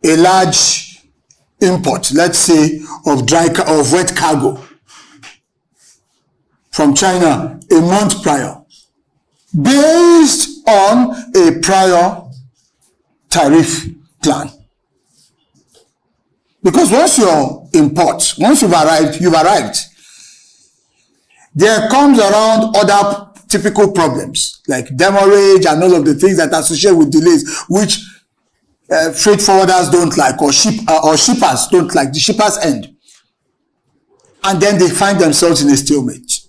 a large import, let's say, of wet cargo from China a month prior, based on a prior tariff plan. Because once you've arrived, there comes around other typical problems like demurrage and all of the things that are associated with delays, which freight forwarders don't like, or shippers don't like, the shippers end. And then they find themselves in a stalemate.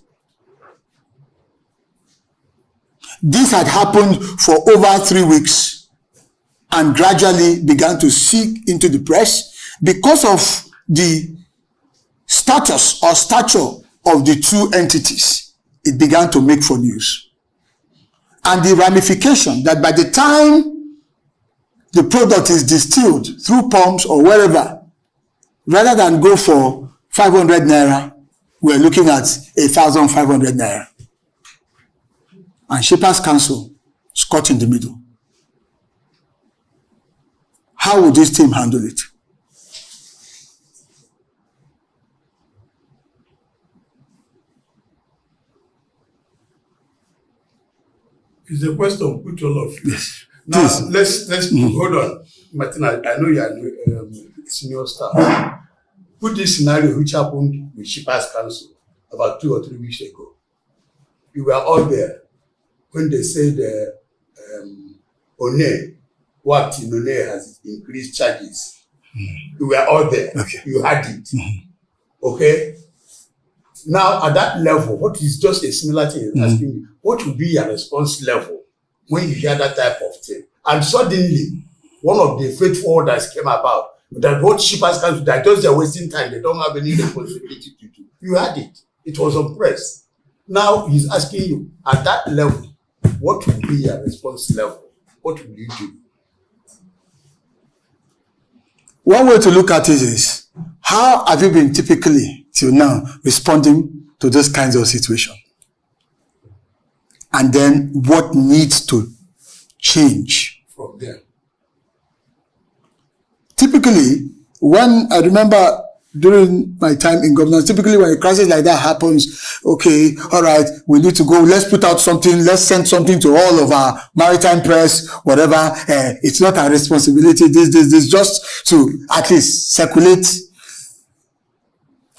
This had happened for over 3 weeks and gradually began to seep into the press because of the status or stature of the two entities. It began to make for news. And the ramification that by the time the product is distilled through pumps or wherever, rather than go for 500 naira, we're looking at 1,500 naira. And Shippers Council is caught in the middle. How would this team handle it? It's a question put to all of you. Yes. Now, Please. let's hold on. Martina, I know you are senior staff. Put this scenario which happened with Shippers Council about 2 or 3 weeks ago. You were all there when they said ONE, what in ONE has increased charges. You were all there. Okay. You had it. Okay? Now, at that level, what is just a similar thing asking you, what will be your response level when you hear that type of thing? And suddenly, one of the freight forwarders came about that what Shippers Council, that just they're wasting time, they don't have any responsibility to do. You had it. It was on press. Now he's asking you, at that level, what will be your response level? What will you do? One way to look at it is, how have you been typically, till now, responding to those kinds of situations? And then what needs to change From there. Typically, when I remember during my time in governance, typically when a crisis like that happens, okay, all right, we need to go, let's put out something, let's send something to all of our maritime press, whatever. It's not our responsibility, this, just to at least circulate,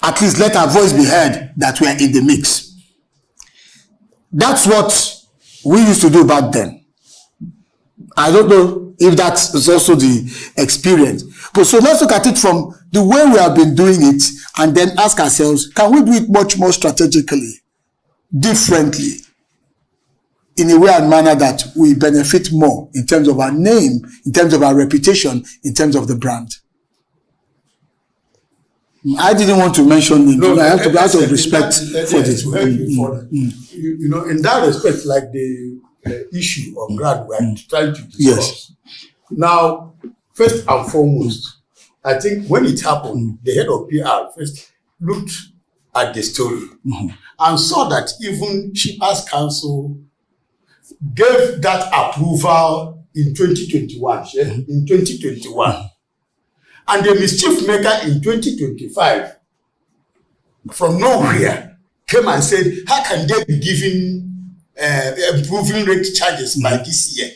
at least let our voice be heard that we are in the mix. That's what we used to do back then. I don't know if that is also the experience. But so let's look at it from the way we have been doing it and then ask ourselves, can we do it much more strategically, differently, in a way and manner that we benefit more in terms of our name, in terms of our reputation, in terms of the brand? I didn't want to mention it. No, I have to be out of respect for this. To help you further. You know, in that respect, like the issue of grant we are trying to discuss. Yes. Now, first and foremost, I think when it happened, the head of PR first looked at the story and saw that even Shippers Council gave that approval in 2021. In 2021. And the mischief maker in 2025, from nowhere, came and said, how can they be giving improving rate charges by this year?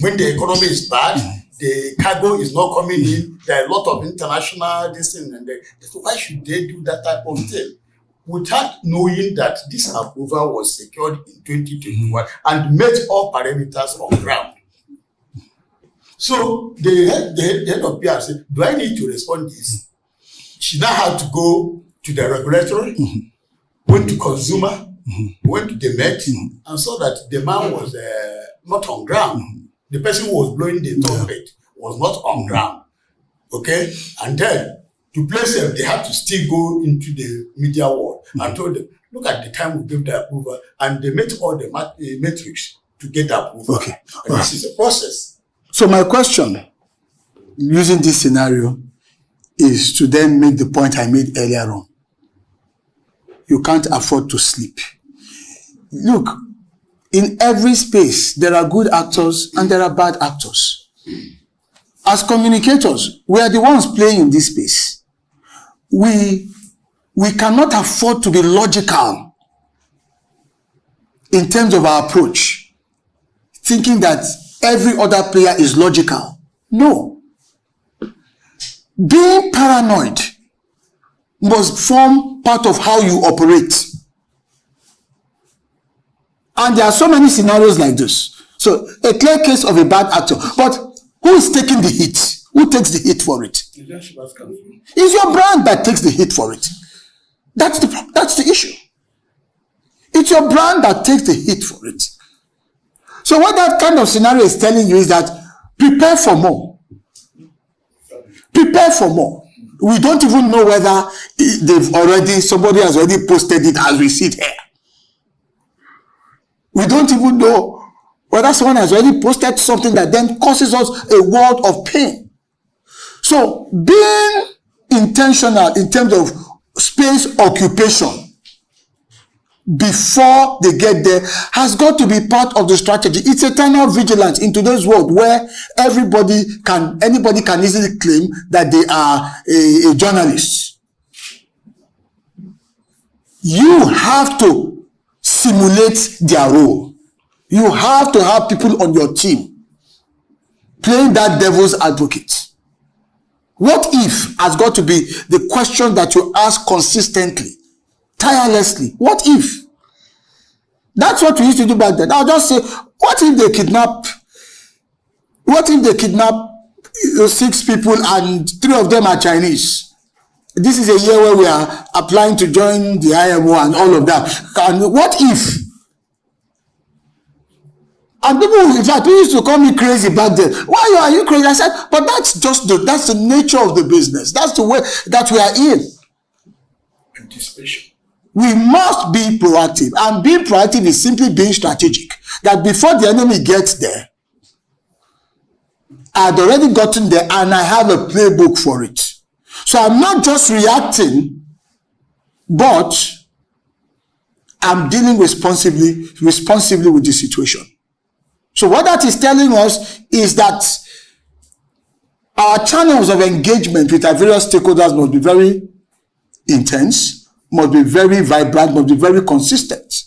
When the economy is bad, the cargo is not coming in, there are a lot of international this thing, and so why should they do that type of thing? Without knowing that this approval was secured in 2021 and met all parameters on ground. So the head of PR said, do I need to respond this? She now had to go to the regulatory, went to consumer, went to the Met, and saw that the man was not on ground. The person who was blowing the trumpet was not on ground. Okay? And then, to place them, they had to still go into the media world and told them, look at the time we gave the approval, and they met all the metrics to get the approval. Okay. And this is a process. So my question, using this scenario, is to then make the point I made earlier on. You can't afford to sleep. Look, in every space, there are good actors and there are bad actors. As communicators, we are the ones playing in this space. We cannot afford to be logical in terms of our approach, thinking that every other player is logical. No. Being paranoid must form part of how you operate. And there are so many scenarios like this. So, a clear case of a bad actor. But who is taking the hit? Who takes the hit for it? It's your brand that takes the hit for it. That's the issue. It's your brand that takes the hit for it. So what that kind of scenario is telling you is that prepare for more. Prepare for more. We don't even know whether somebody has already posted it as we sit here. We don't even know whether someone has already posted something that then causes us a world of pain. So being intentional in terms of space occupation before they get there has got to be part of the strategy. It's eternal vigilance in today's world where anybody can easily claim that they are a journalist. You have to simulate their role. You have to have people on your team playing that devil's advocate. What if has got to be the question that you ask consistently, tirelessly. What if? That's what we used to do back then. I'll just say, what if they kidnap 6 people and 3 of them are Chinese? This is a year where we are applying to join the IMO and all of that. And what if? And people, in fact, who used to call me crazy back then. Why are you crazy? I said, but that's the nature of the business. That's the way that we are in. Anticipation. We must be proactive. And being proactive is simply being strategic. That before the enemy gets there, I'd already gotten there and I have a playbook for it. So I'm not just reacting, but I'm dealing responsibly with the situation. So what that is telling us is that our channels of engagement with our various stakeholders must be very intense, must be very vibrant, must be very consistent,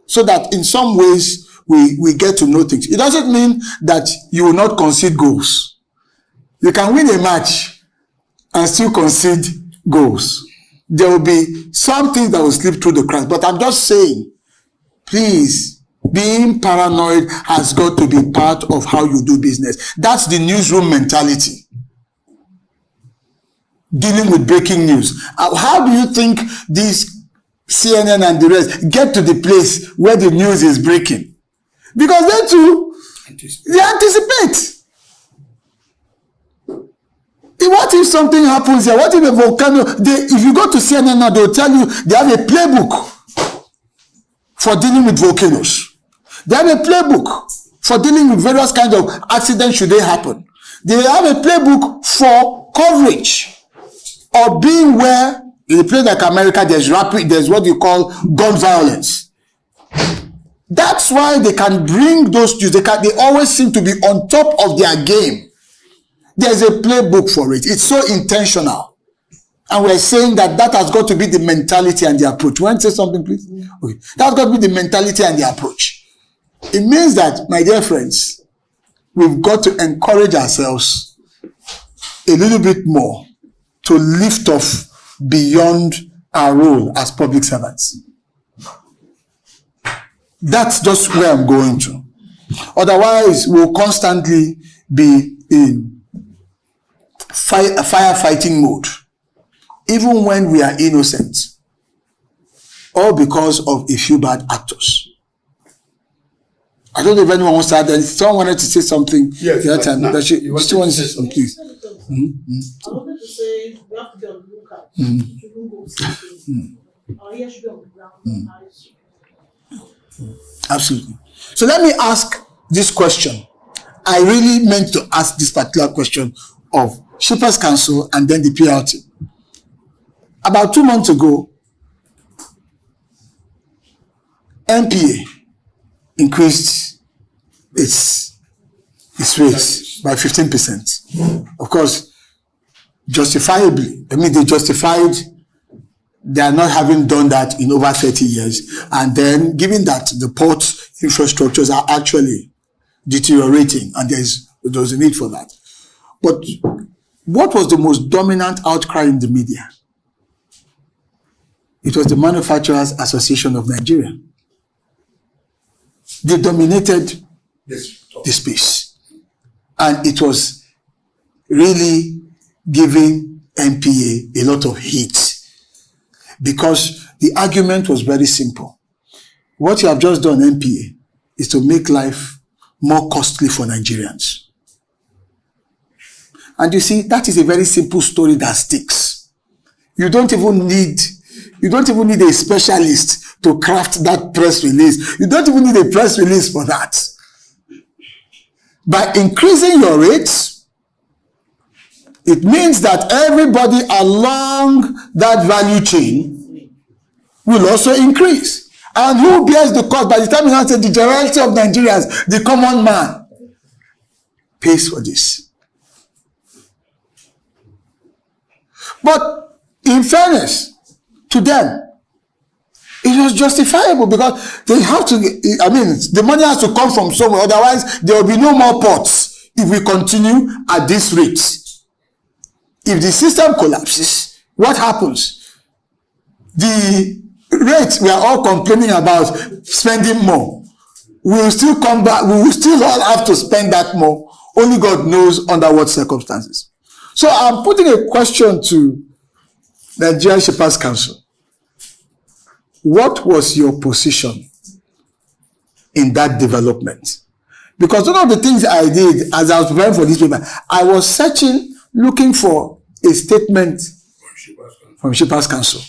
so that in some ways we get to know things. It doesn't mean that you will not concede goals. You can win a match and still concede goals. There will be some things that will slip through the cracks. But I'm just saying, please, being paranoid has got to be part of how you do business. That's the newsroom mentality. Dealing with breaking news. How do you think these CNN and the rest get to the place where the news is breaking? Because they too, they anticipate. What if something happens here? What if a volcano? If you go to CNN now, they'll tell you they have a playbook for dealing with volcanoes. They have a playbook for dealing with various kinds of accidents should they happen. They have a playbook for coverage or being where in a place like America there's what you call gun violence. That's why they can bring those news. They always seem to be on top of their game. There's a playbook for it. It's so intentional. And we're saying that has got to be the mentality and the approach. You want to say something, please? Okay. That's got to be the mentality and the approach. It means that, my dear friends, we've got to encourage ourselves a little bit more to lift off beyond our role as public servants. That's just where I'm going to. Otherwise, we'll constantly be in firefighting mode, even when we are innocent, all because of a few bad actors. I don't know if anyone wants to add anything. Someone wanted to say something. Yes, the other time. you still want to say something, please. I wanted to say we have to be on the lookout. We shouldn't go sleeping. Our ears should be on the ground. Our eyes should be. Absolutely. So let me ask this question. I really meant to ask this particular question of Shippers Council and then the PLT. About 2 months ago, NPA increased its It's raised by 15%. Of course, justifiably, they justified they are not having done that in over 30 years. And then, given that the port infrastructures are actually deteriorating and there's a need for that. But what was the most dominant outcry in the media? It was the Manufacturers Association of Nigeria. They dominated the space. And it was really giving NPA a lot of heat. Because the argument was very simple. What you have just done, NPA, is to make life more costly for Nigerians. And you see, that is a very simple story that sticks. You don't even need a specialist to craft that press release. You don't even need a press release for that. By increasing your rates, it means that everybody along that value chain will also increase. And who bears the cost? By the time you answer the generality of Nigerians, the common man pays for this. But in fairness to them, it was justifiable because they have to, the money has to come from somewhere. Otherwise, there will be no more ports if we continue at this rate. If the system collapses, what happens? The rates we are all complaining about spending more. We will still come back. We will still all have to spend that more. Only God knows under what circumstances. So I'm putting a question to Nigerian Shippers Council. What was your position in that development? Because one of the things I did as I was preparing for this paper, I was searching, looking for a statement from Shippers Council.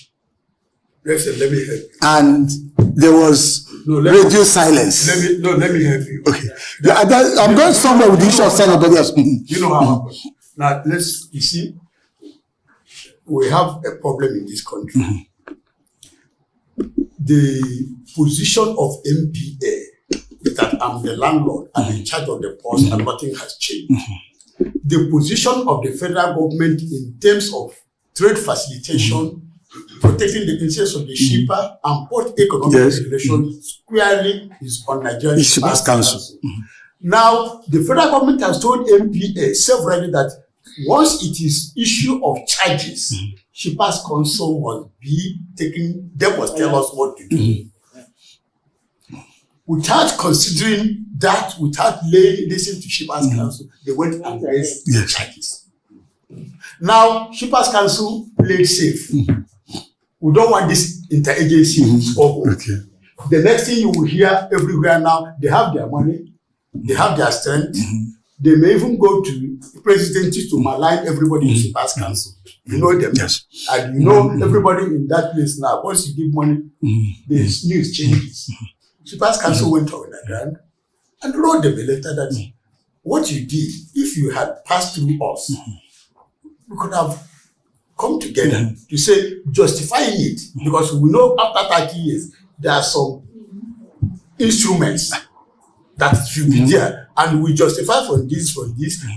Let me help you. And there was radio silence. Let me help you. Okay. I'm going somewhere with the issue of silence, but yes. You know how it happens. Now, you see, we have a problem in this country. The position of MPA is that I'm the landlord, I'm in charge of the ports, and nothing has changed. The position of the federal government in terms of trade facilitation, protecting the interests of the shipper and port economic regulation squarely is on Nigerian Shippers Council. Now, the federal government has told MPA severally that once it is issue of charges, Shippers Council must be taking, they must tell us what to do. Without considering that, without listening to Shippers Council, they went and raised the charges. Now, Shippers Council played safe. We don't want this interagency trouble. The next thing you will hear everywhere now, they have their money, they have their strength. They may even go to the presidency to malign everybody in Shippers Council. You know them. Yes. And you know everybody in that place now. Once you give money, the news changes. Shippers Council went on the ground and wrote them a letter that what you did, if you had passed through us, we could have come together to say, justifying it, because we know after 30 years, there are some instruments that should be there, and we justify from this,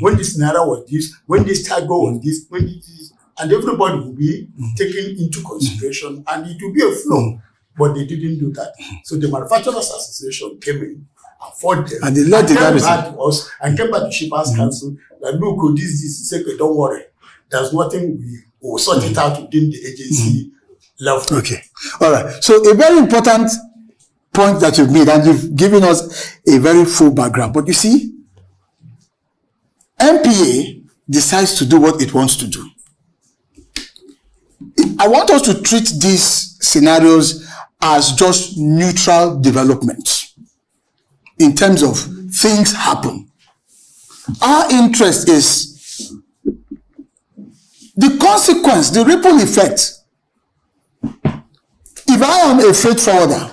when this naira was this, when this cargo was this, when this, and everybody will be taken into consideration, and it will be a flow. But they didn't do that. So the Manufacturers Association came in and fought them, and they came back to us and came back to Shippers Council that look, this, say, don't worry, there's nothing, we will sort it out within the agency level. Okay, all right. So a very important point that you've made, and you've given us a very full background. But you see, MPA decides to do what it wants to do. I want us to treat these scenarios as just neutral development in terms of things happen. Our interest is the consequence, the ripple effect. If I am a freight forwarder,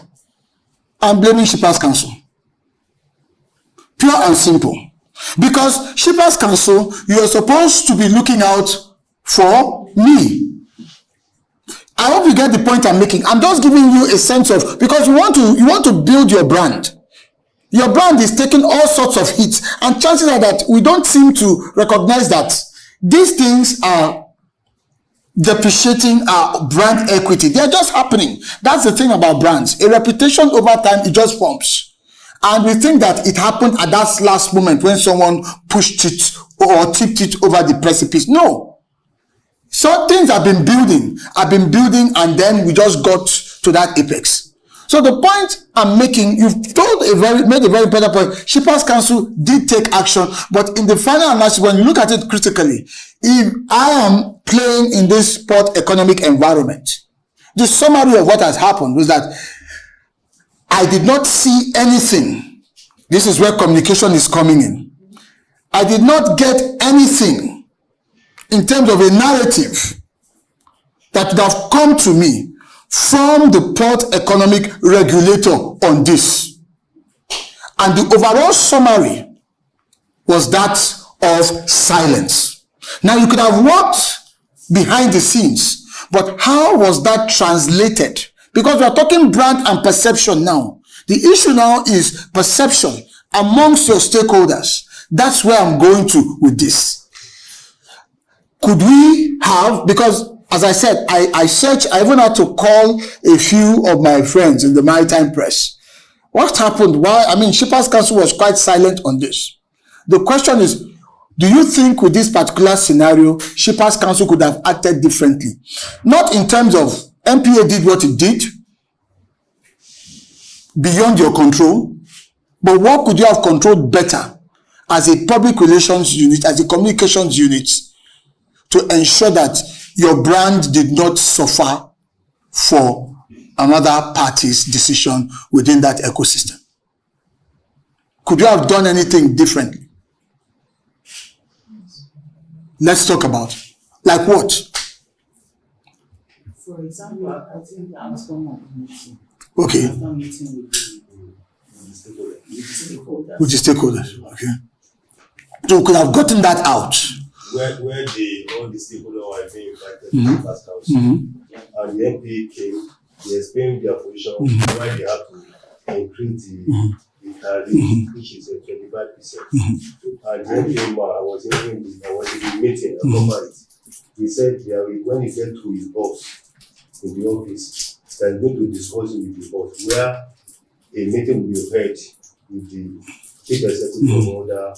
I'm blaming Shippers Council. Pure and simple. Because Shippers Council, you are supposed to be looking out for me. I hope you get the point I'm making. I'm just giving you a sense of, because you want to build your brand. Your brand is taking all sorts of hits, and chances are that we don't seem to recognize that these things are depreciating our brand equity. They are just happening. That's the thing about brands. A reputation over time, it just forms. And we think that it happened at that last moment when someone pushed it or tipped it over the precipice. No. So things have been building, and then we just got to that apex. So the point I'm making, you've made a very important point. Shippers Council did take action, but in the final analysis, when you look at it critically, if I am playing in this sport economic environment, the summary of what has happened was that I did not see anything. This is where communication is coming in. I did not get anything in terms of a narrative that would have come to me from the port economic regulator on this. And the overall summary was that of silence. Now, you could have worked behind the scenes, but how was that translated? Because we are talking brand and perception now. The issue now is perception amongst your stakeholders. That's where I'm going to with this. Could we have, because as I said, I searched, I even had to call a few of my friends in the maritime press. What happened? Why? I mean, Shippers Council was quite silent on this. The question is, do you think with this particular scenario, Shippers Council could have acted differently? Not in terms of NPA did what it did, beyond your control, but what could you have controlled better as a public relations unit, as a communications unit, to ensure that your brand did not suffer for another party's decision within that ecosystem? Could you have done anything differently? Let's talk about it. Like what? For example, I think I was going on a meeting. Okay. After meeting with the stakeholders. With the stakeholders. Okay. So we could have gotten that out. Where all the stakeholders were being invited to the Shippers Council, and the NPA came, they explained their position, why they have to increase the tariff, which is 25%. And the NPA man, I was in the meeting, I covered it. He said when he get to his boss in the office, they're going to discuss it with the boss, where a meeting will be held with the chief executive order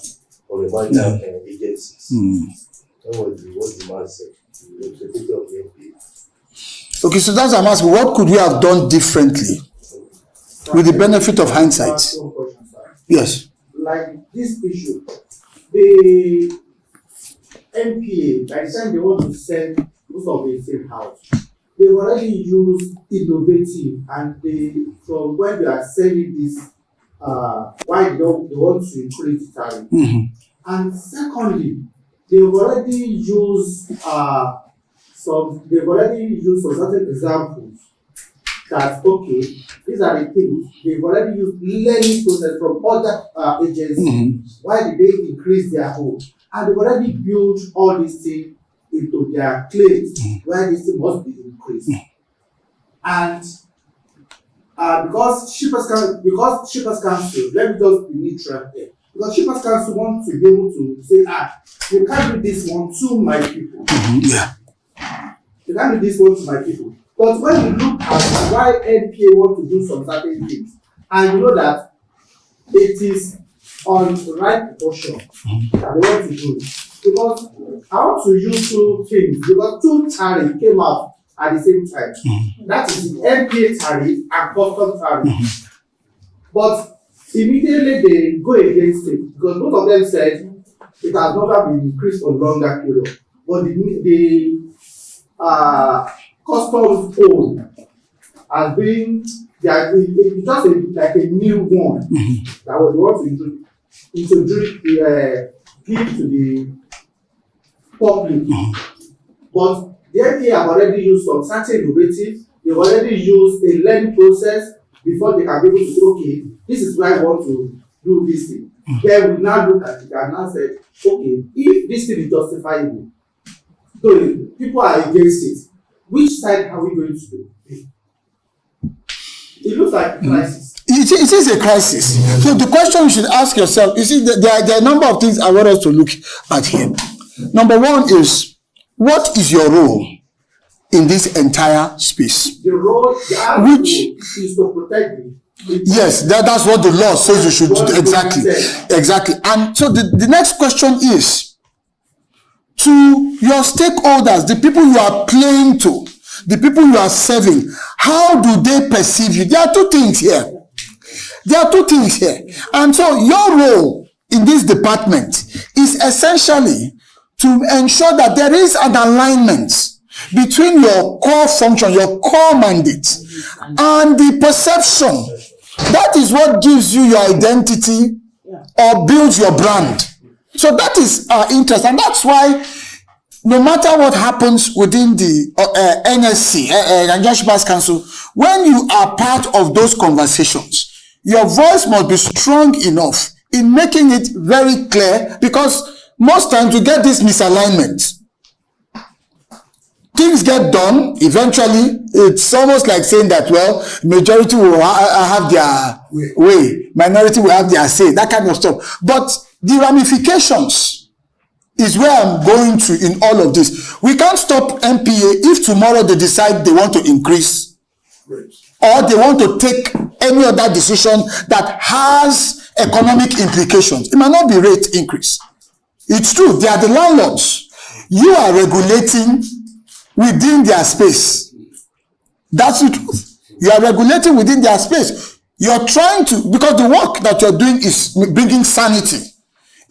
or the maritime agencies. That was what the man said, the representative of the NPA. Okay, so that's what I'm asking. What could we have done differently with the benefit of hindsight? Yes. Like this issue, the NPA, by the time they want to sell most of the same house, they already use innovative, and from when they are selling this, why they want to increase the tariff. And secondly, they've already used some certain examples that, okay, these are the things they've already used learning process from other agencies. Why did they increase their own? And they've already built all these things into their claims where this thing must be increased. And because Shippers Council, let me just be neutral here. Because Shippers Council wants to be able to say, you can't do this one to my people. Yeah. You can't do this one to my people. But when you look at why NPA want to do some certain things, and you know that it is on the right proportion that they want to do. Because I want to use two things, because two tariffs came out at the same time. That is the NPA tariff and custom tariff. But immediately they go against it, because both of them said it has never been increased for longer period. But the customs own has been it's just like a new one that was want to introduce give to the public. But the NPA have already used some certain innovative, they've already used a learning process before they can be able to say, okay, this is why I want to do this thing. Then we now look at it and now say, okay, if this thing is justifiable, so people are against it, which side are we going to do? It looks like a crisis. It is a crisis. So the question you should ask yourself, you see, there are a number of things I want us to look at here. Number one is, what is your role in this entire space? The role, the Which- role is to protect me. Yes, that's what the law says you should do. Exactly. And so the next question is, to your stakeholders, the people you are playing to, the people you are serving, how do they perceive you? There are two things here. And so your role in this department is essentially to ensure that there is an alignment between your core function, your core mandate, and the perception. That is what gives you your identity or builds your brand. So that is our interest, and that's why no matter what happens within the NSC, Nigerian Shippers Council, when you are part of those conversations, your voice must be strong enough in making it very clear, because most times you get this misalignment. Things get done, eventually, it's almost like saying that, well, majority will have their way, minority will have their say, that kind of stuff. But the ramifications is where I'm going to in all of this. We can't stop NPA if tomorrow they decide they want to increase, or they want to take any other decision that has economic implications. It might not be rate increase. It's true, they are the landlords. You are regulating within their space. That's the truth. You are regulating within their space. You're trying to, because the work that you're doing is bringing sanity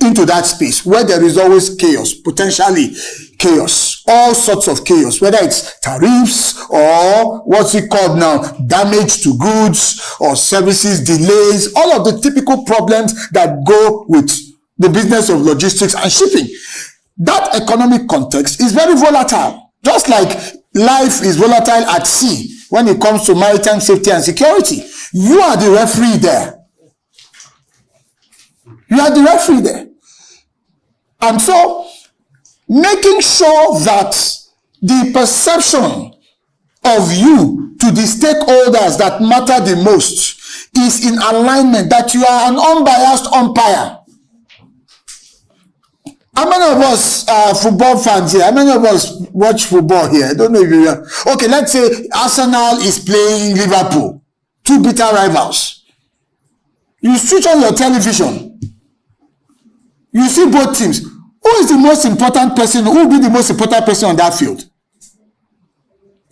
into that space where there is always chaos, potentially chaos, all sorts of chaos, whether it's tariffs or what's it called now, damage to goods or services, delays, all of the typical problems that go with the business of logistics and shipping. That economic context is very volatile. Just like life is volatile at sea when it comes to maritime safety and security. You are the referee there. And so, making sure that the perception of you to the stakeholders that matter the most is in alignment, that you are an unbiased umpire. How many of us are football fans here? How many of us watch football here? I don't know if you are. Okay, let's say Arsenal is playing Liverpool. Two bitter rivals. You switch on your television. You see both teams. Who is the most important person? Who will be the most important person on that field?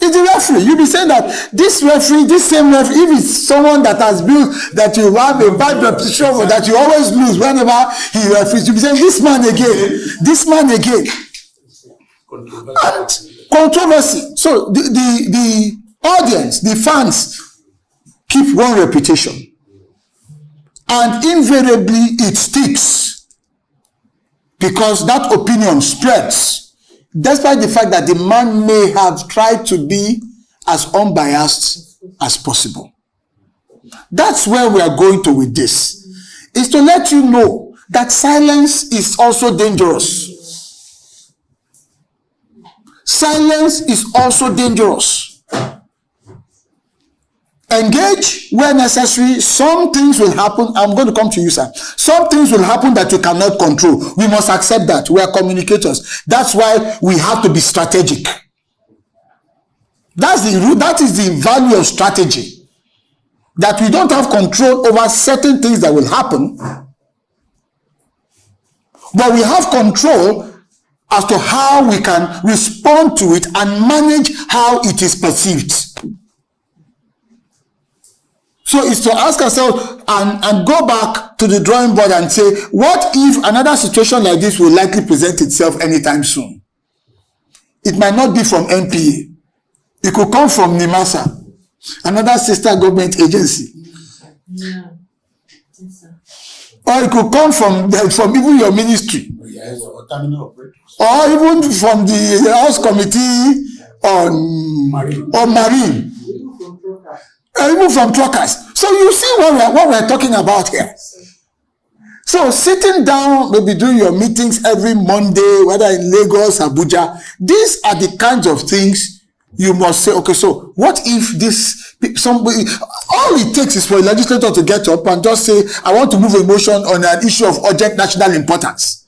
It's the referee. You'll be saying that this referee, this same referee, if it's someone that has built, that you have a bad reputation for, that you always lose whenever he referees, you'll be saying, this man again. Controversy. So the audience, the fans, keep one reputation. And invariably it sticks. Because that opinion spreads. Despite the fact that the man may have tried to be as unbiased as possible. That's where we are going to with this. Is to let you know that silence is also dangerous. Silence is also dangerous. Engage where necessary. Some things will happen. I'm going to come to you, sir. Some things will happen that you cannot control. We must accept that. We are communicators. That's why we have to be strategic. That is the value of strategy. That we don't have control over certain things that will happen, but we have control as to how we can respond to it and manage how it is perceived. So it's to ask ourselves and go back to the drawing board and say, what if another situation like this will likely present itself anytime soon? It might not be from NPA. It could come from NIMASA, another sister government agency. Yeah. Yes, sir. Or it could come from even your ministry. Yes, or terminal operators. Or even from the House Committee on Marine. Even from truckers. So you see what we're talking about here. So sitting down, maybe doing your meetings every Monday, whether in Lagos, Abuja, these are the kinds of things you must say, okay, so what if these Somebody, all it takes is for a legislator to get up and just say, I want to move a motion on an issue of urgent national importance.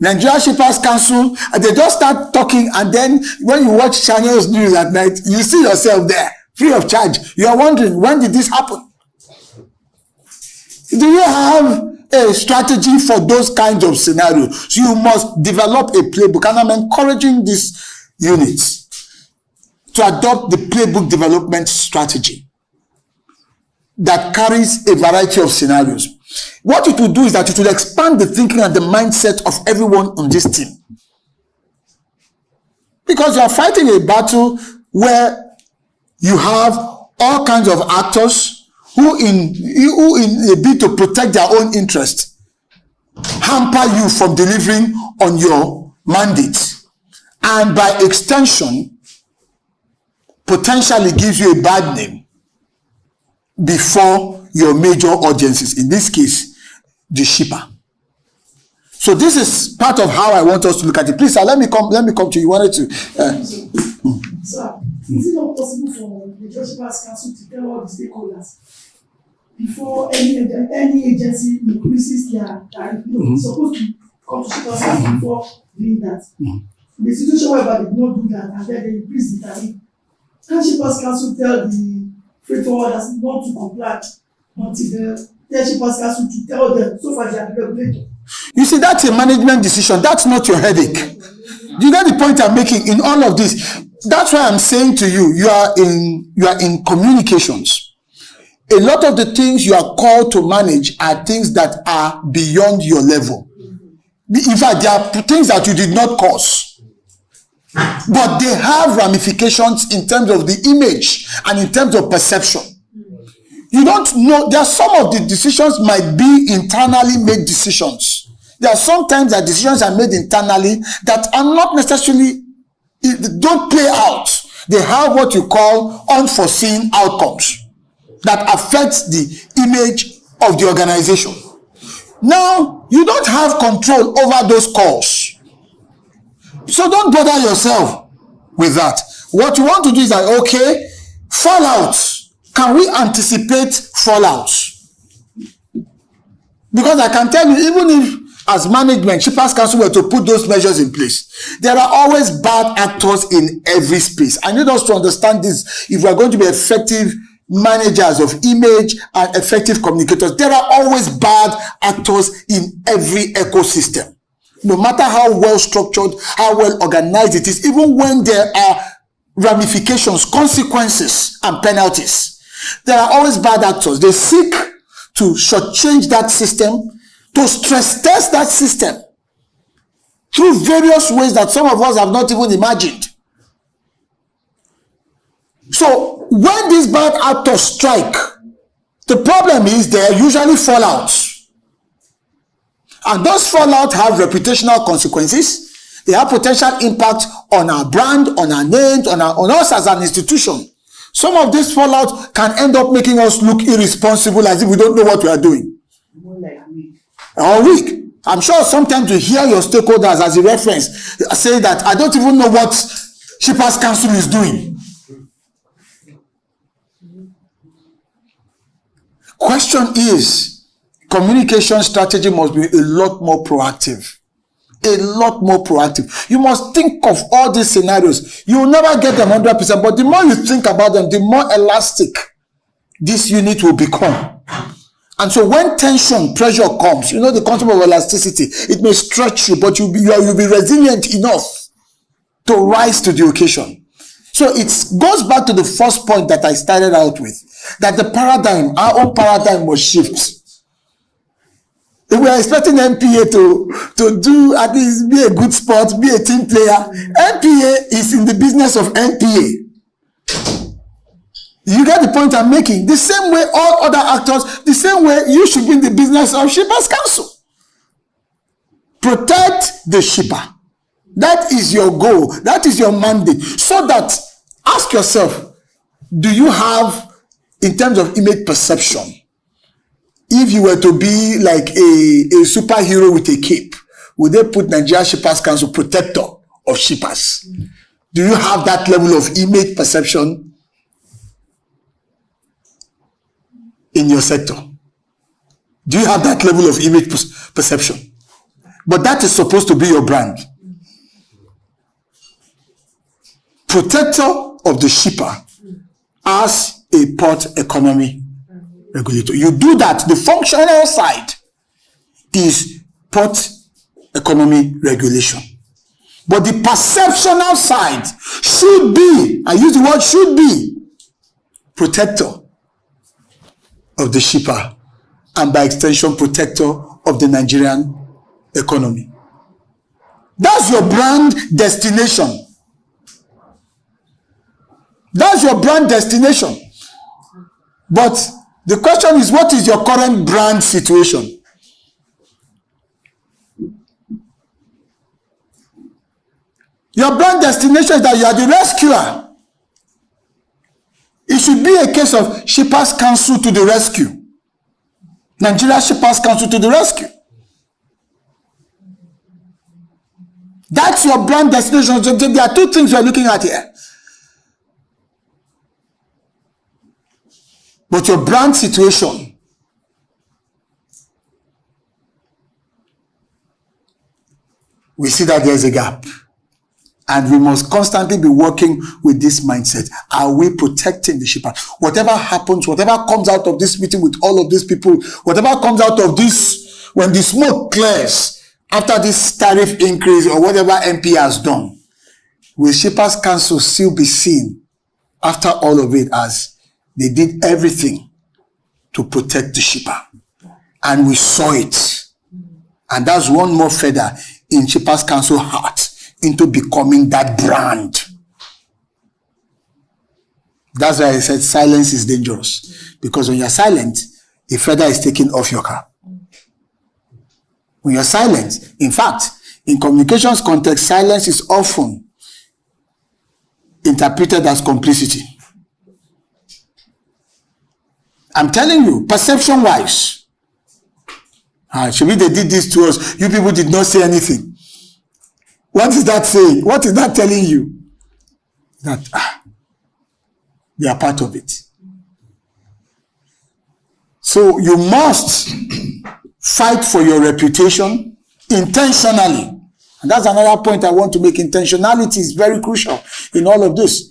Nigeria Shippers Council, and they just start talking, and then when you watch Channels News at night, you see yourself there, free of charge. You are wondering, when did this happen? Do you have a strategy for those kinds of scenarios? You must develop a playbook, and I'm encouraging these units to adopt the playbook development strategy that carries a variety of scenarios. What it will do is that it will expand the thinking and the mindset of everyone on this team. Because you are fighting a battle where you have all kinds of actors who in a bid to protect their own interest, hamper you from delivering on your mandate, and by extension, potentially gives you a bad name before your major audiences, in this case, the shipper. So this is part of how I want us to look at it. Please, sir, let me come to you. You wanted to. Sir, is it not possible for the Shippers Council to tell all the stakeholders before any agency increases their tariff? It's supposed to come to Shippers Council before doing that. In the situation whereby they do not do that and then they increase the tariff, can Shippers Council tell the freight forwarders not to comply until the Shippers Council to tell them so far they are the regulator? You see, that's a management decision. That's not your headache. Do you get the point I'm making in all of this? That's why I'm saying to you, you are in communications. A lot of the things you are called to manage are things that are beyond your level. In fact, there are things that you did not cause, but they have ramifications in terms of the image and in terms of perception. You don't know, there are some of the decisions might be internally made decisions. There are sometimes that decisions are made internally that are not necessarily, don't play out. They have what you call unforeseen outcomes that affect the image of the organization. Now, you don't have control over those calls. So don't bother yourself with that. What you want to do is that, okay, fallouts. Can we anticipate fallouts? Because I can tell you, even if as management, Shippers Council were to put those measures in place, there are always bad actors in every space. I need us to understand this. If we are going to be effective managers of image and effective communicators, there are always bad actors in every ecosystem. No matter how well structured, how well organized it is, even when there are ramifications, consequences, and penalties, there are always bad actors. They seek to shortchange that system, to stress test that system through various ways that some of us have not even imagined. So when these bad actors strike, the problem is there are usually fallouts. And those fallouts have reputational consequences. They have potential impact on our brand, on our names, on us as an institution. Some of these fallout can end up making us look irresponsible as if we don't know what we are doing. More like weak. Or weak. I'm sure sometimes you hear your stakeholders as a reference say that I don't even know what Shippers Council is doing. Question is, communication strategy must be a lot more proactive. A lot more proactive. You must think of all these scenarios. You will never get them 100%, but the more you think about them, the more elastic this unit will become. And so when tension, pressure comes, you know the concept of elasticity, it may stretch you, but you'll be resilient enough to rise to the occasion. So it goes back to the first point that I started out with, that the paradigm, our own paradigm must shift. If we are expecting NPA to do at least be a good sport, be a team player, NPA is in the business of NPA. You get the point I'm making? The same way all other actors, the same way you should be in the business of Shippers Council. Protect the shipper. That is your goal. That is your mandate. So that, ask yourself, do you have, in terms of image perception, if you were to be like a superhero with a cape, would they put Nigeria Shippers Council protector of shippers? Do you have that level of image perception? in your sector? Do you have that level of image perception? But that is supposed to be your brand. Protector of the shipper as a port economy regulator. You do that. The functional side is port economy regulation. But the perceptional side should be, I use the word should be, protector of the shipper and by extension protector of the Nigerian economy. That's your brand destination. That's your brand destination. But the question is, what is your current brand situation? Your brand destination is that you are the rescuer. It should be a case of Shippers Council to the rescue. Nigeria Shippers Council to the rescue. That's your brand destination. So there are two things we are looking at here. But your brand situation, we see that there's a gap. And we must constantly be working with this mindset. Are we protecting the shipper? Whatever happens, whatever comes out of this meeting with all of these people, whatever comes out of this, when the smoke clears after this tariff increase or whatever MP has done, will Shippers Council still be seen after all of it as they did everything to protect the shipper? And we saw it. And that's one more feather in Shippers Council heart into becoming that brand. That's why I said silence is dangerous. Because when you're silent, a feather is taken off your cap. When you're silent, in fact, in communications context, silence is often interpreted as complicity. I'm telling you, perception-wise, maybe they did this to us, you people did not say anything. What is that saying? What is that telling you? That they are part of it. So you must fight for your reputation intentionally. And that's another point I want to make. Intentionality is very crucial in all of this.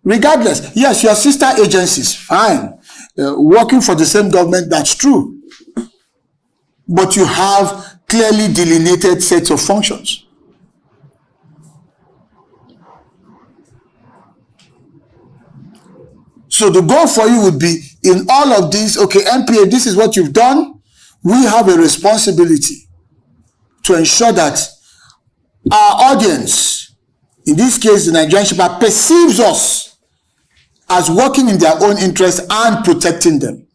Regardless, yes, your sister agencies, fine. Working for the same government, that's true. But you have clearly delineated sets of functions. So the goal for you would be in all of these, okay, NPA, this is what you've done. We have a responsibility to ensure that our audience, in this case, the Nigerian shipper, perceives us as working in their own interest and protecting them.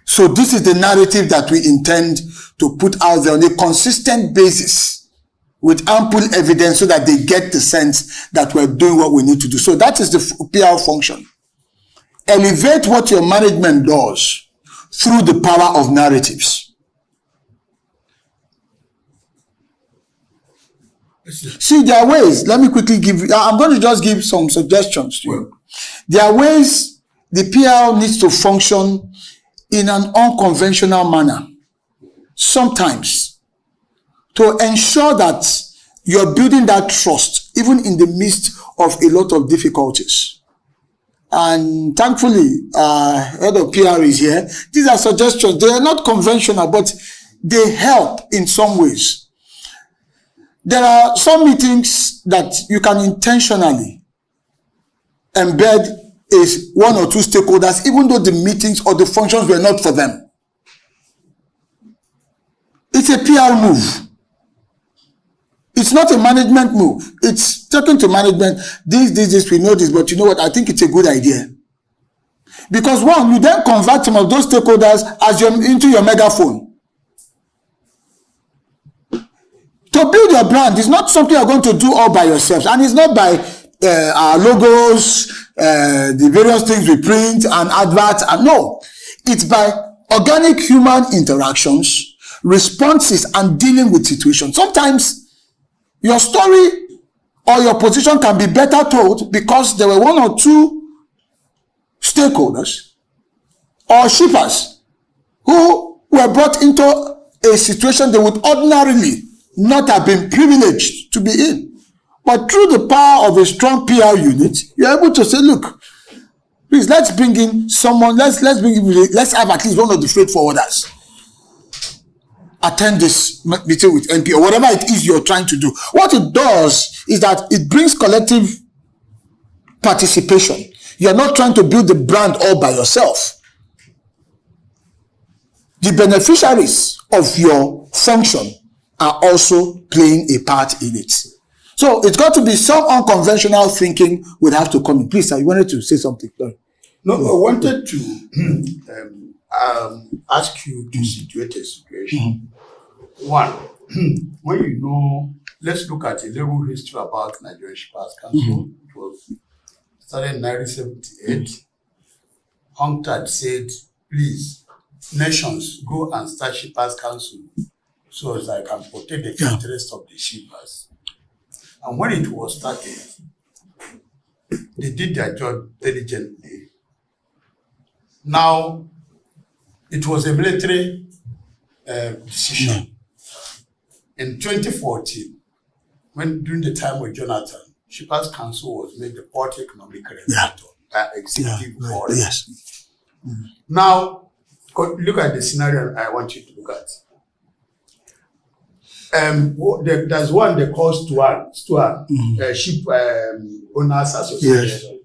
So this is the narrative that we intend to put out there on a consistent basis with ample evidence so that they get the sense that we're doing what we need to do. So that is the PR function. Elevate what your management does through the power of narratives. See, there are ways. Let me quickly I'm going to just give some suggestions to you. There are ways the PR needs to function in an unconventional manner. Sometimes, to ensure that you're building that trust, even in the midst of a lot of difficulties. And thankfully, head of PR is here. These are suggestions. They are not conventional, but they help in some ways. There are some meetings that you can intentionally embed is one or two stakeholders, even though the meetings or the functions were not for them. It's a PR move. It's not a management move. It's talking to management. This, we know this, but you know what? I think it's a good idea. Because one, you then convert some of those stakeholders as into your megaphone. To build your brand is not something you're going to do all by yourselves. And it's not by our logos, the various things we print and adverts. And no, it's by organic human interactions, responses, and dealing with situations. Sometimes your story or your position can be better told because there were one or two stakeholders or shippers who were brought into a situation they would ordinarily not have been privileged to be in. But through the power of a strong PR unit, you're able to say, look, please, let's bring in someone, let's have at least one of the freight forwarders attend this meeting with NP or whatever it is you're trying to do. What it does is that it brings collective participation. You're not trying to build the brand all by yourself. The beneficiaries of your function are also playing a part in it. So it's got to be some unconventional thinking would have to come in. Please, sir, you wanted to say something? No, I wanted to ask you to situate a situation. One, when you know, let's look at a little history about Nigerian Shippers Council. It was started in 1978. UNCTAD said, please, nations, go and start Shippers Council so as I can protect the interest of the shippers. And when it was started, they did their job diligently. Now, it was a military decision. In 2014, during the time of Jonathan, Shippers Council was made the port economic regulator, executive board. Yes. Now, look at the scenario I want you to look at. There's one they call Stuart, Ship Owners Association.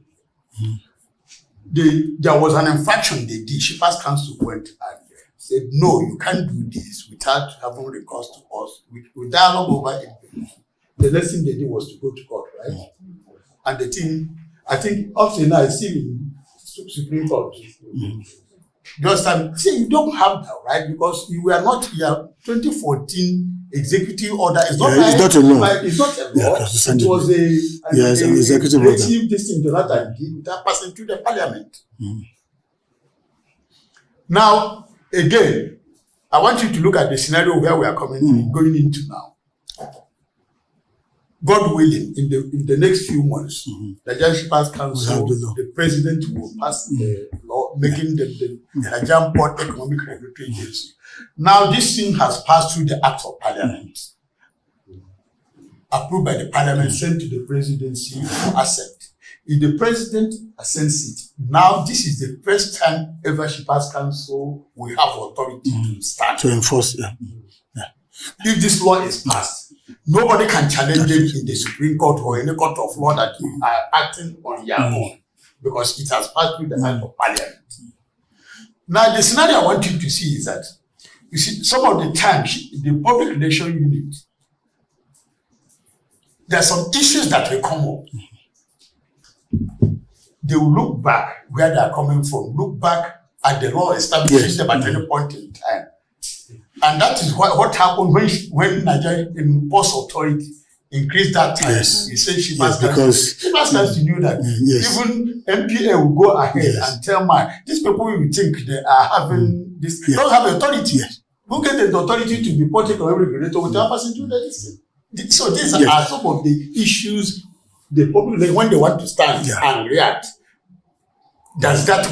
Yes. There was an infraction they did. Shippers Council went and said, no, you can't do this without having recourse to us. We dialogue over it. The next thing they did was to go to court, right? And the thing, I think, up to now, it's still in Supreme Court. Just say you don't have that, right? Because you were not here. 2014 executive order is not it's not a law. It's not a law. It was an executive order. This thing Jonathan did without passing through the parliament. Now, again, I want you to look at the scenario where we are going into now. God willing, in the next few months, the Nigerian Shippers Council, the president will pass the law making the Nigerian Port Economic Regulatory Agency. Now, this thing has passed through the Act of Parliament, approved by the Parliament, sent to the presidency for assent. If the president assents it, now this is the first time ever Shippers Council will have authority to start to enforce. If this law is passed, nobody can challenge them in the Supreme Court or any court of law that you are acting on your own, because it has passed through the Act of Parliament. Now, the scenario I want you to see is that, you see, some of the time, the public relations unit, there are some issues that will come up. They will look back where they are coming from, look back at the law establishing them at any point in time. And that is what happened when Nigeria Ports Authority increased that time. Yes. He said Shippers Council knew that even MPA will go ahead and tell these people will think they are having this, don't have authority. Who get the authority to be port economic regulator without passing through the system? So these are some of the issues the public, when they want to stand and react, does that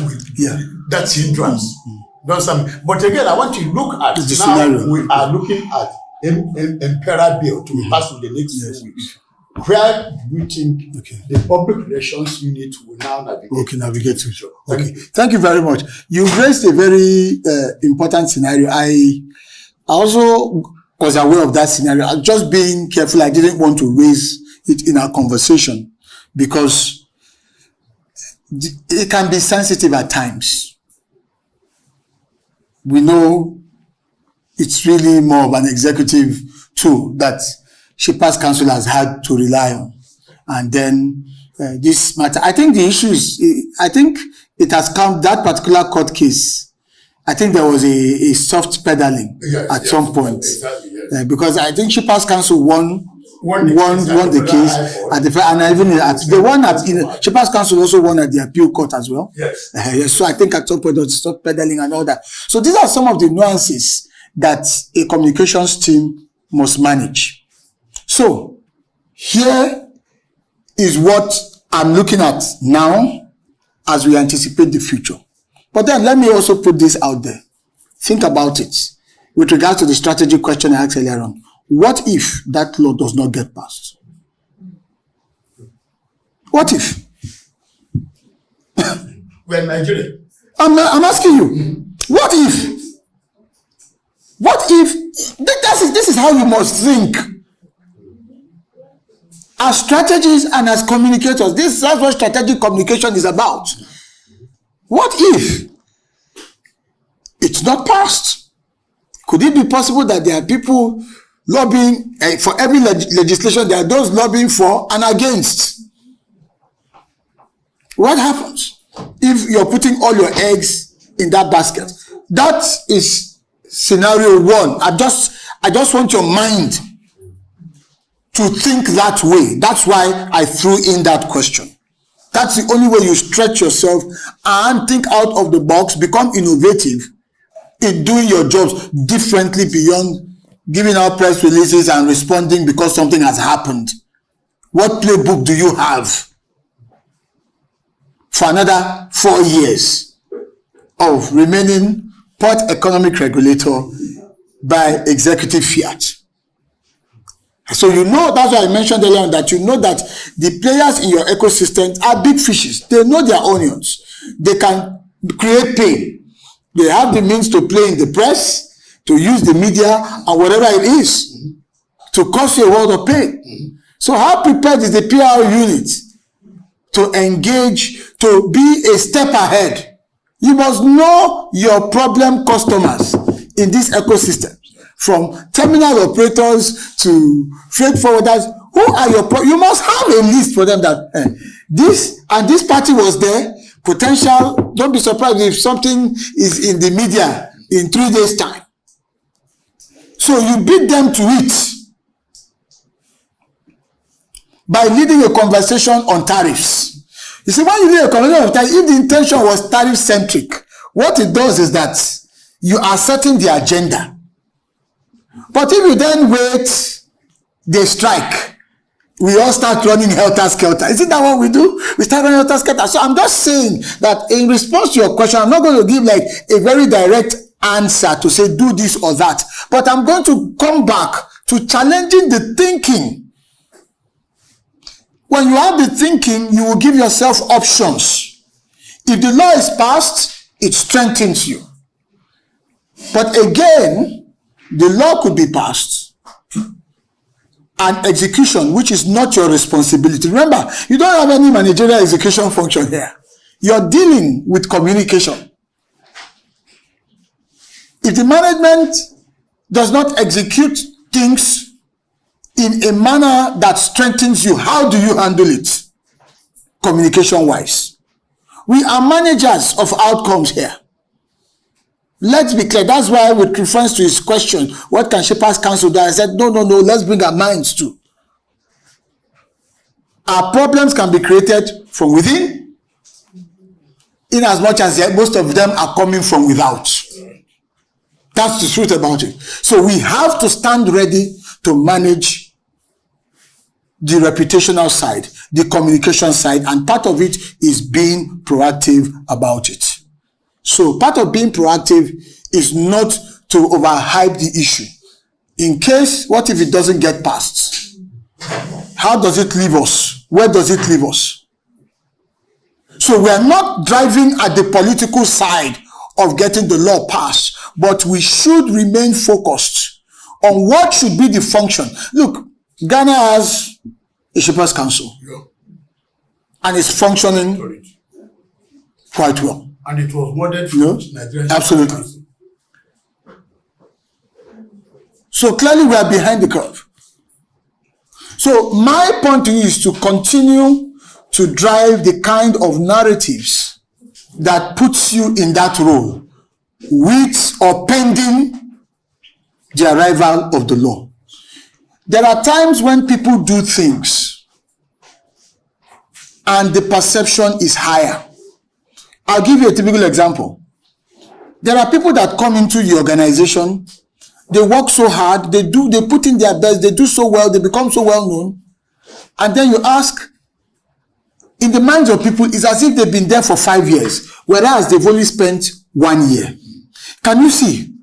that's hindrance. But again, I want you to look at the now scenario. We are looking at Imperial Bill to be passed in the next few weeks. Where do you think the public relations unit will now navigate to? Okay, thank you very much. You raised a very important scenario. I also was aware of that scenario. I'm just being careful. I didn't want to raise it in our conversation because it can be sensitive at times. We know it's really more of an executive tool that Shippers Council has had to rely on. And then this matter, I think the issue is, I think it has come, that particular court case, I think there was a soft pedaling at some point. Exactly, yes. Because I think Shippers Council won the case at the, and even at the one at Shippers Council also won at the appeal court as well. Yes. So I think at some point there was stop pedaling and all that. So these are some of the nuances that a communications team must manage. So here is what I'm looking at now as we anticipate the future. But then let me also put this out there. Think about it. With regards to the strategy question I asked earlier on, what if that law does not get passed? What if? We're in Nigeria. I'm asking you, what if? What if? This is how you must think. As strategists and as communicators, that's what strategic communication is about. What if it's not passed? Could it be possible that there are people lobbying for every legislation? There are those lobbying for and against. What happens if you're putting all your eggs in that basket? That is scenario one. I just want your mind to think that way. That's why I threw in that question. That's the only way you stretch yourself and think out of the box, become innovative in doing your jobs differently beyond giving out press releases and responding because something has happened. What playbook do you have for another 4 years of remaining Port Economic Regulator by executive fiat? So you know, that's why I mentioned earlier on that you know that the players in your ecosystem are big fishes. They know their onions. They can create pain. They have the means to play in the press, to use the media, and whatever it is, to cause you a world of pain. So how prepared is the PR unit to engage, to be a step ahead? You must know your problem customers in this ecosystem. From terminal operators to freight forwarders, who are your you must have a list for them that this party was there. Potential, don't be surprised if something is in the media in 3 days' time. So you beat them to it by leading a conversation on tariffs. You see, when you lead a conversation on tariffs, if the intention was tariff-centric, what it does is that you are setting the agenda. But if you then wait, they strike, we all start running helter-skelter. Isn't that what we do? We start running helter-skelter. So I'm just saying that in response to your question, I'm not going to give like a very direct answer to say do this or that. But I'm going to come back to challenging the thinking. When you have the thinking, you will give yourself options. If the law is passed, it strengthens you. But again, the law could be passed and execution, which is not your responsibility. Remember, you don't have any managerial execution function here. You're dealing with communication. If the management does not execute things in a manner that strengthens you, how do you handle it? Communication-wise. We are managers of outcomes here. Let's be clear. That's why, with reference to his question, what can Shepherds Council do? I said, no, let's bring our minds too. Our problems can be created from within, in as much as most of them are coming from without. That's the truth about it. So we have to stand ready to manage the reputational side, the communication side, and part of it is being proactive about it. So part of being proactive is not to overhype the issue. In case, what if it doesn't get passed? How does it leave us? Where does it leave us? So we are not driving at the political side of getting the law passed, but we should remain focused on what should be the function. Look, Ghana has a Shepherds Council, and it's functioning quite well. And it was modeled from Nigeria. Absolutely. So clearly we are behind the curve. So my point to you is to continue to drive the kind of narratives that puts you in that role, with or pending the arrival of the law. There are times when people do things and the perception is higher. I'll give you a typical example. There are people that come into the organization, they work so hard, they put in their best, they do so well, they become so well known, and then you ask, in the minds of people, it's as if they've been there for 5 years, whereas they've only spent 1 year. Can you see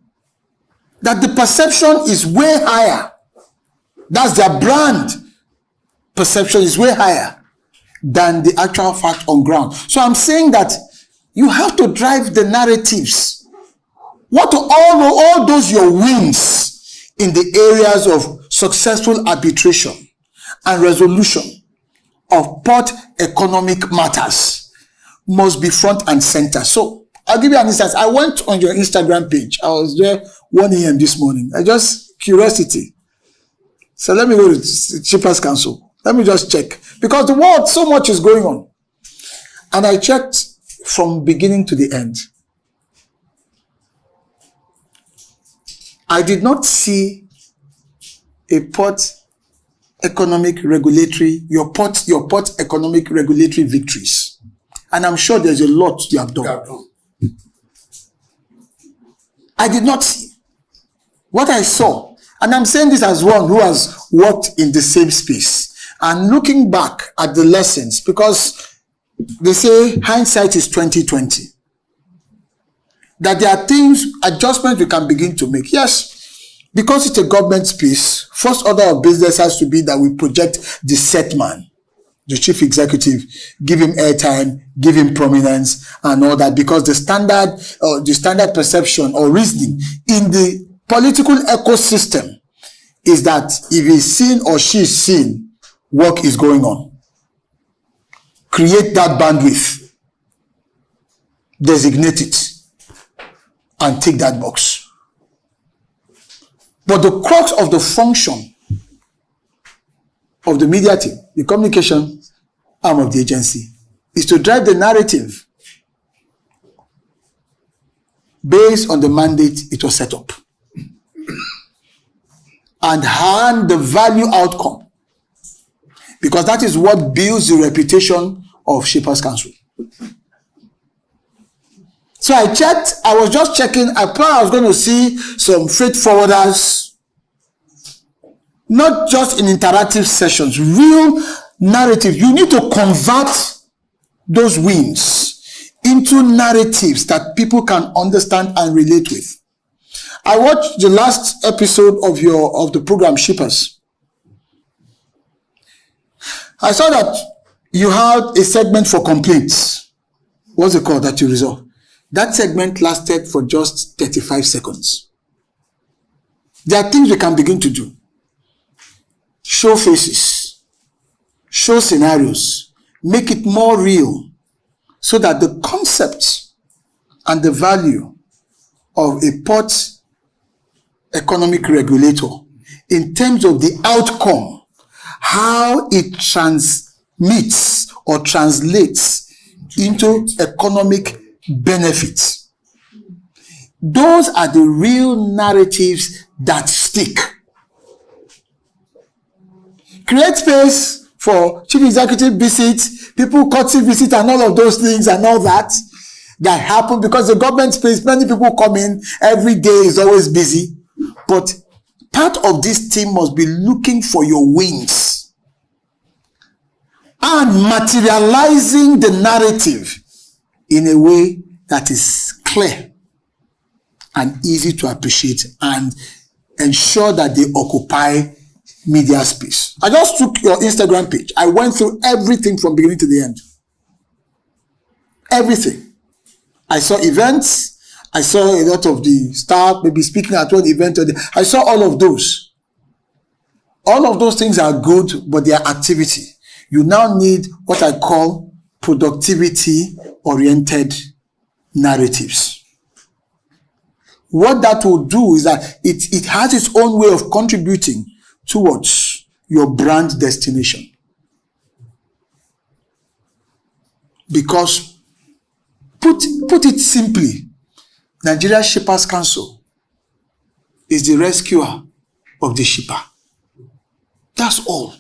that the perception is way higher? That's their brand perception is way higher than the actual fact on ground. So I'm saying that you have to drive the narratives. What are all those your wins in the areas of successful arbitration and resolution of port economic matters must be front and center. So I'll give you an instance. I went on your Instagram page. I was there 1 a.m. this morning. I just curiosity. So let me go to Shippers Council. Let me just check. Because the world, so much is going on. And I checked from beginning to the end. I did not see a port economic regulatory, your port economic regulatory victories. And I'm sure there's a lot you have done. I did not see. What I saw, and I'm saying this as one who has worked in the same space, and looking back at the lessons, because they say hindsight is 20/20. That there are things, adjustments we can begin to make. Yes, because it's a government space, first order of business has to be that we project the set man, the chief executive, give him airtime, give him prominence and all that, because the standard perception or reasoning in the political ecosystem is that if he's seen or she's seen, work is going on. Create that bandwidth, designate it, and take that box. But the crux of the function of the media team, the communication arm of the agency, is to drive the narrative based on the mandate it was set up and hand the value outcome, because that is what builds the reputation of Shippers Council. So I checked, I was just checking, I thought I was going to see some freight forwarders, not just in interactive sessions, real narrative. You need to convert those wins into narratives that people can understand and relate with. I watched the last episode of the program Shippers. I saw that you had a segment for complaints. What's it called that you resolve? That segment lasted for just 35 seconds. There are things we can begin to do. Show faces, show scenarios, make it more real, so that the concept and the value of a port economic regulator in terms of the outcome, how it transmits or translates into economic benefits. Those are the real narratives that stick. Create space for chief executive visits, people courtesy visit and all of those things and all that happen, because the government space, many people come in, every day is always busy. But part of this team must be looking for your wins and materializing the narrative in a way that is clear and easy to appreciate and ensure that they occupy media space. I just took your Instagram page. I went through everything from beginning to the end. Everything. I saw events. I saw a lot of the staff maybe speaking at one event. I saw all of those. All of those things are good, but they are activity. You now need what I call productivity-oriented narratives. What that will do is that it has its own way of contributing towards your brand destination. Because, put it simply, Nigeria Shippers Council is the rescuer of the shipper. That's all.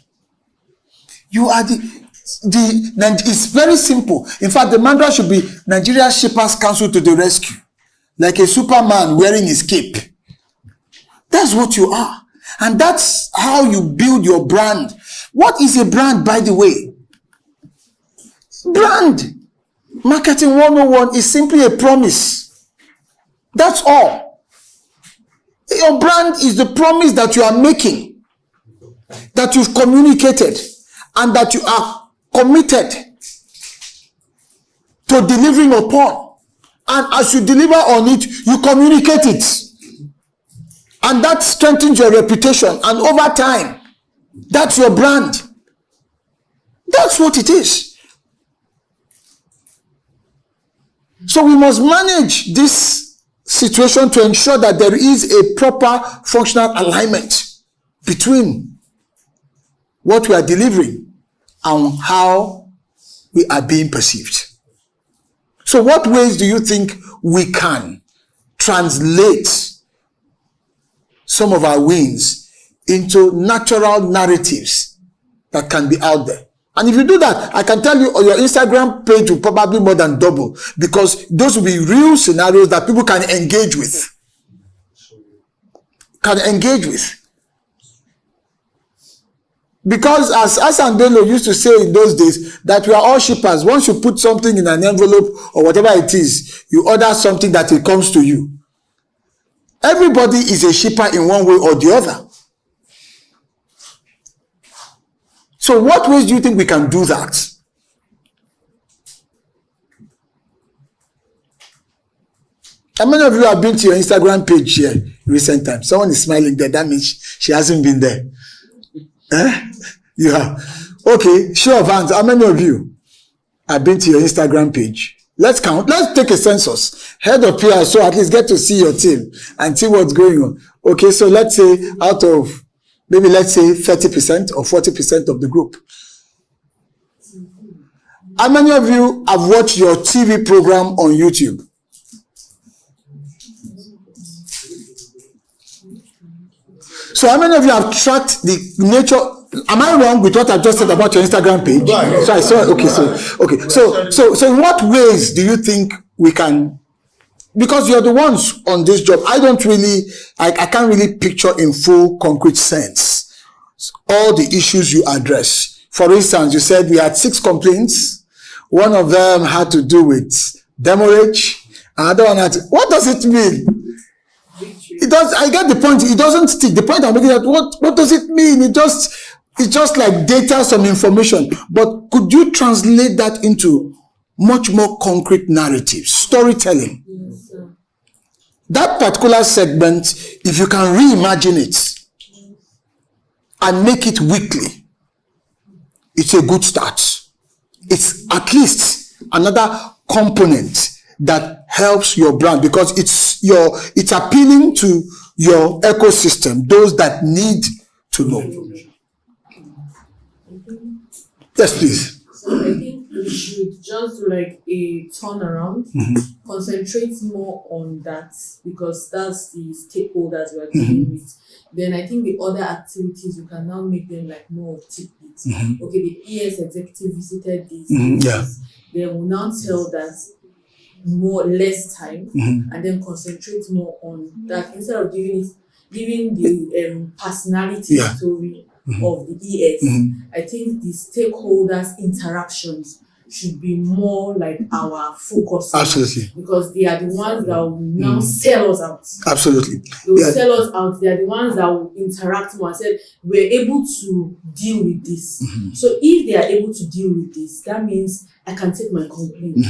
You are it's very simple. In fact, the mantra should be Nigeria Shippers Council to the rescue. Like a Superman wearing his cape. That's what you are. And that's how you build your brand. What is a brand, by the way? Brand marketing 101 is simply a promise. That's all. Your brand is the promise that you are making, that you've communicated, and that you are committed to delivering upon. And as you deliver on it, you communicate it. And that strengthens your reputation. And over time, that's your brand. That's what it is. So we must manage this situation to ensure that there is a proper functional alignment between what we are delivering and how we are being perceived. So what ways do you think we can translate some of our wins into natural narratives that can be out there? And if you do that, I can tell you your Instagram page will probably more than double, because those will be real scenarios that people can engage with. Because as Hassan Bello used to say in those days, that we are all shippers. Once you put something in an envelope or whatever it is, you order something that it comes to you. Everybody is a shipper in one way or the other. So what ways do you think we can do that? How many of you have been to your Instagram page here in recent times? Someone is smiling there. That means she hasn't been there. You have. Okay, show of hands. How many of you have been to your Instagram page? Let's count. Let's take a census. Head of PR, so at least get to see your team and see what's going on. Okay, so let's say out of, maybe let's say 30% or 40% of the group. How many of you have watched your TV program on YouTube? So how many of you have tracked the nature? Am I wrong with what I just said about your Instagram page? So I saw. So in what ways do you think we can? Because you're the ones on this job. I can't really picture in full concrete sense all the issues you address. For instance, you said we had 6 complaints. One of them had to do with demurrage. Another one had to, what does it mean? It does. I get the point. It doesn't stick. The point I'm making is that what does it mean? It's just like data, some information. But could you translate that into much more concrete narrative, storytelling? Yes, sir. That particular segment, if you can reimagine it and make it weekly, it's a good start. It's at least another component that helps your brand, because it's appealing to your ecosystem, those that need to know. Yes, please. So I think we should just do like a turnaround, concentrate more on that, because that's the stakeholders we're dealing with. Then I think the other activities, you can now make them like more of tidbits. Okay, the ES executive visited this. Yeah. They will now tell that less time, and then concentrate more on that instead of giving the personality story of the ES. I think the stakeholders' interactions should be more like our focus. Absolutely. Because they are the ones that will now sell us out. Absolutely. They will sell us out. They are the ones that will interact more and say, we're able to deal with this. So if they are able to deal with this, that means I can take my complaint.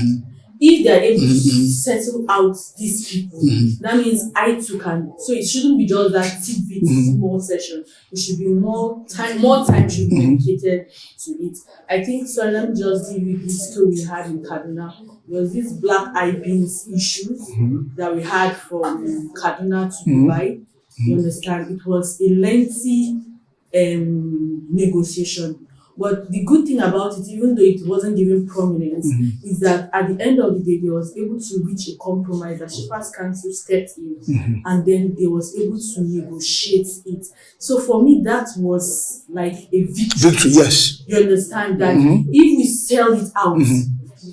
If they are able to settle out these people, that means I too can. So it shouldn't be just that tidbit small session. It should be more time should be dedicated to it. I think, so let me just give you this story we had in Kaduna. There was this black eye beans issues that we had from Kaduna to Dubai. You understand? It was a lengthy negotiation. But the good thing about it, even though it wasn't given prominence, is that at the end of the day, they was able to reach a compromise. The Shippers Council stepped in, and then they was able to negotiate it. So for me, that was like a victory. Yes. You understand that if we sell it out,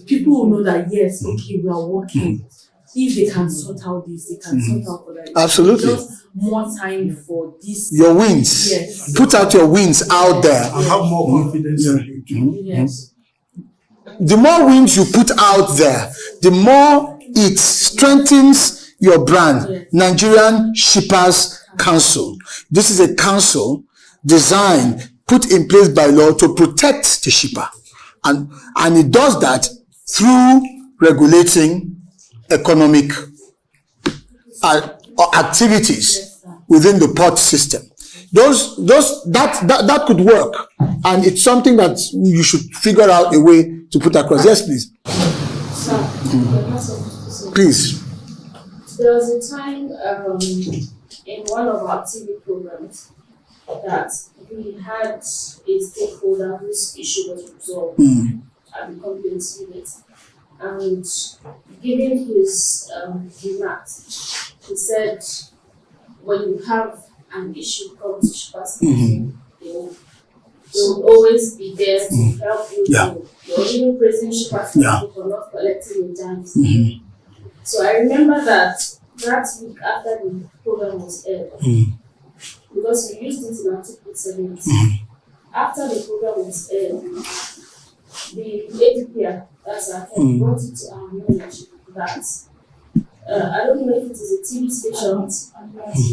people will know that yes, okay, we are working. If they can sort out this, they can sort out other. Absolutely. Just more time for this. Your wins. Yes. Put out your wins out there. I have more confidence in you. Yes. the more wings you put out there, the more it strengthens your brand. Nigerian Shippers Council. This is a council designed, put in place by law to protect the shipper. And it does that through regulating economic activities within the port system. That could work, and it's something that you should figure out a way to put across. Yes, please. Please. There was a time in one of our TV programs that we had a stakeholder whose issue was resolved at the complaints unit, and given his remarks, he said, when you have an issue come to Shippers Council, they will always be there to help you. Yeah. You're even praising Shippers Council for not collecting the times. So I remember that week after the program was aired, because we used it in Article 17. After the program was aired, the ADPR, that's our head, brought it to our knowledge that I don't know if it is a TV station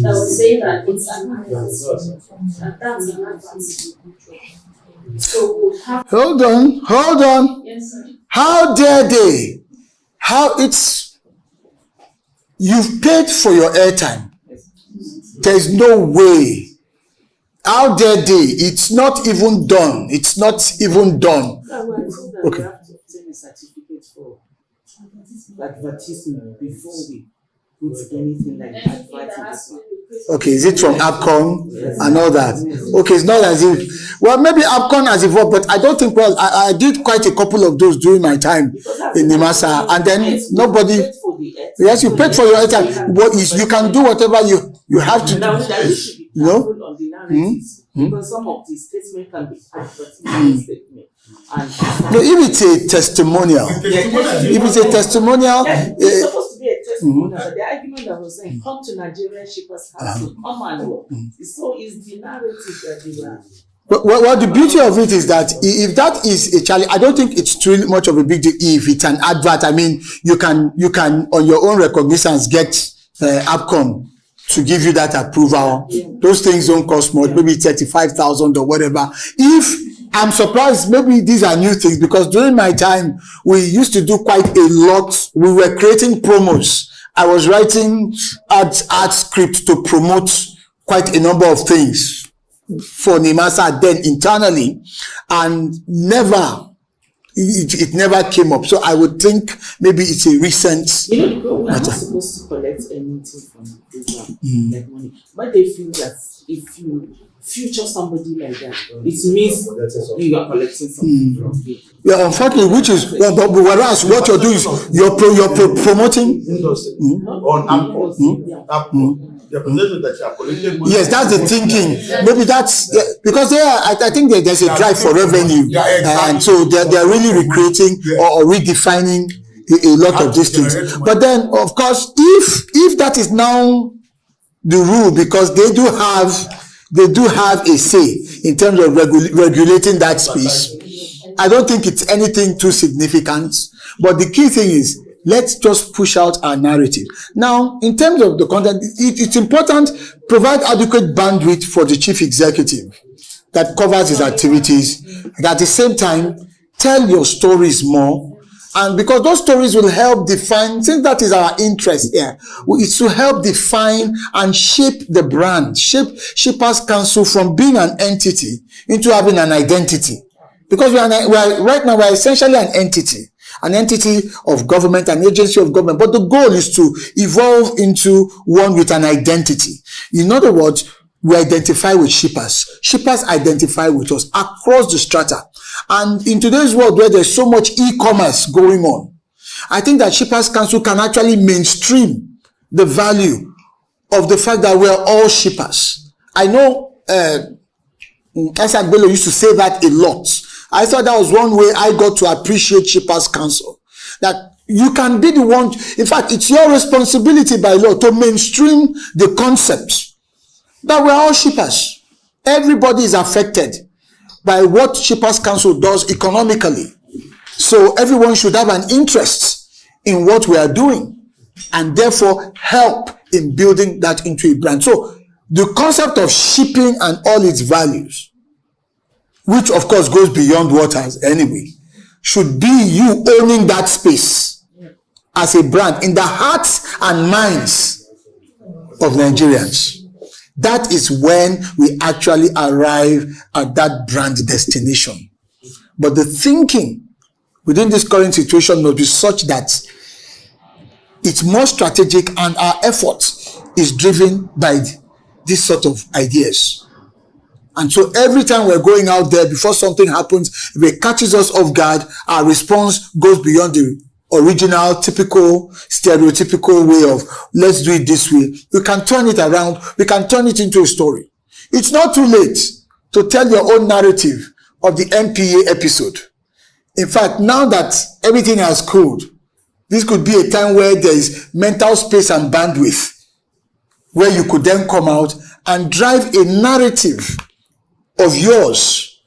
that was saying that it's an advert, and that's an advert. So we'll have. Hold on. Yes, sir. How dare they? You've paid for your airtime. There's no way. How dare they? It's not even done. So we're told that Okay. we have to obtain a certificate for advertisement before we put anything like Anything advert that in has this to one. do with Okay, is it from APCON Yes. and all that? Okay, it's not as if, well, maybe APCON has evolved, but I don't think, well, I did quite a couple of those during my time Because that's in the Nimasa, thing. and then Yes, we nobody, paid for the airtime. yes, you paid for your airtime, but you can do whatever you have to Now, do. that we should be No? careful on the narratives because some of the statements can be advertisement statement. And No, if it's a testimonial, if it's a testimonial, it's supposed to be a testimonial, but the argument that was saying, come to Nigerian Shippers Council, come and work. So it's the narrative that they were. well, the beauty of it is that if that is a challenge, I don't think it's too much of a big deal if it's an advert. I mean, you can on your own recognizance get APCON to give you that approval. Those things don't cost much, maybe 35,000 or whatever. I'm surprised, maybe these are new things, because during my time, we used to do quite a lot. We were creating promos. I was writing ad script to promote quite a number of things for Nimasa then internally, and it never came up. So I would think maybe it's a recent. You know, we're not supposed to collect anything from the program, like money. But they feel that if you future somebody like that, it means you are collecting something from them. Yeah, unfortunately, which is, but whereas what you're doing is you're promoting. On APCON. The position that you are collecting money. Yes, that's the thinking. Maybe that's because I think there's a drive for revenue, Yeah, exactly. and so they're really recreating or redefining a lot of these things. But then, of course, if that is now the rule, because they do have a say in terms of regulating that space, I don't think it's anything too significant. But the key thing is, let's just push out our narrative. Now, in terms of the content, it's important, provide adequate bandwidth for the chief executive that covers his activities. And at the same time, tell your stories more. And because those stories will help define, since that is our interest here, it's to help define and shape the brand, shape Shippers Council from being an entity into having an identity. Because right now we're essentially an entity of government, an agency of government, but the goal is to evolve into one with an identity. In other words, we identify with shippers. Shippers identify with us across the strata. And in today's world where there's so much e-commerce going on, I think that Shippers Council can actually mainstream the value of the fact that we're all shippers. I know Isaac Bello used to say that a lot. I thought that was one way I got to appreciate Shippers Council. That you can be the one, in fact, it's your responsibility by law to mainstream the concept that we're all shippers. Everybody is affected by what Shippers Council does economically. So everyone should have an interest in what we are doing and therefore help in building that into a brand. So the concept of shipping and all its values, which of course goes beyond waters anyway, should be you owning that space as a brand in the hearts and minds of Nigerians. That is when we actually arrive at that brand destination. But the thinking within this current situation must be such that it's more strategic and our effort is driven by this sort of ideas. And so every time we're going out there, before something happens, if it catches us off guard, our response goes beyond the original, typical, stereotypical way of let's do it this way. We can turn it around. We can turn it into a story. It's not too late to tell your own narrative of the NPA episode. In fact, now that everything has cooled, this could be a time where there is mental space and bandwidth, where you could then come out and drive a narrative of yours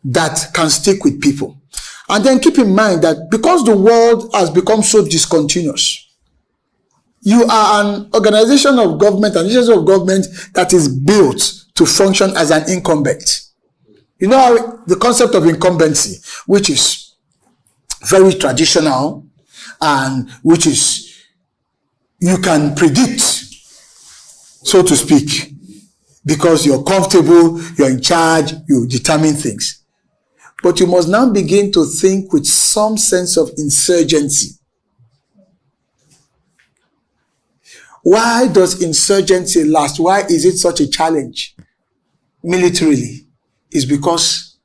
that can stick with people. And then keep in mind that because the world has become so discontinuous, you are an organization of government, an agency of government that is built to function as an incumbent. You know how the concept of incumbency, which is very traditional and which is you can predict, so to speak, because you're comfortable, you're in charge, you determine things. But you must now begin to think with some sense of insurgency. Why does insurgency last? Why is it such a challenge militarily? It's because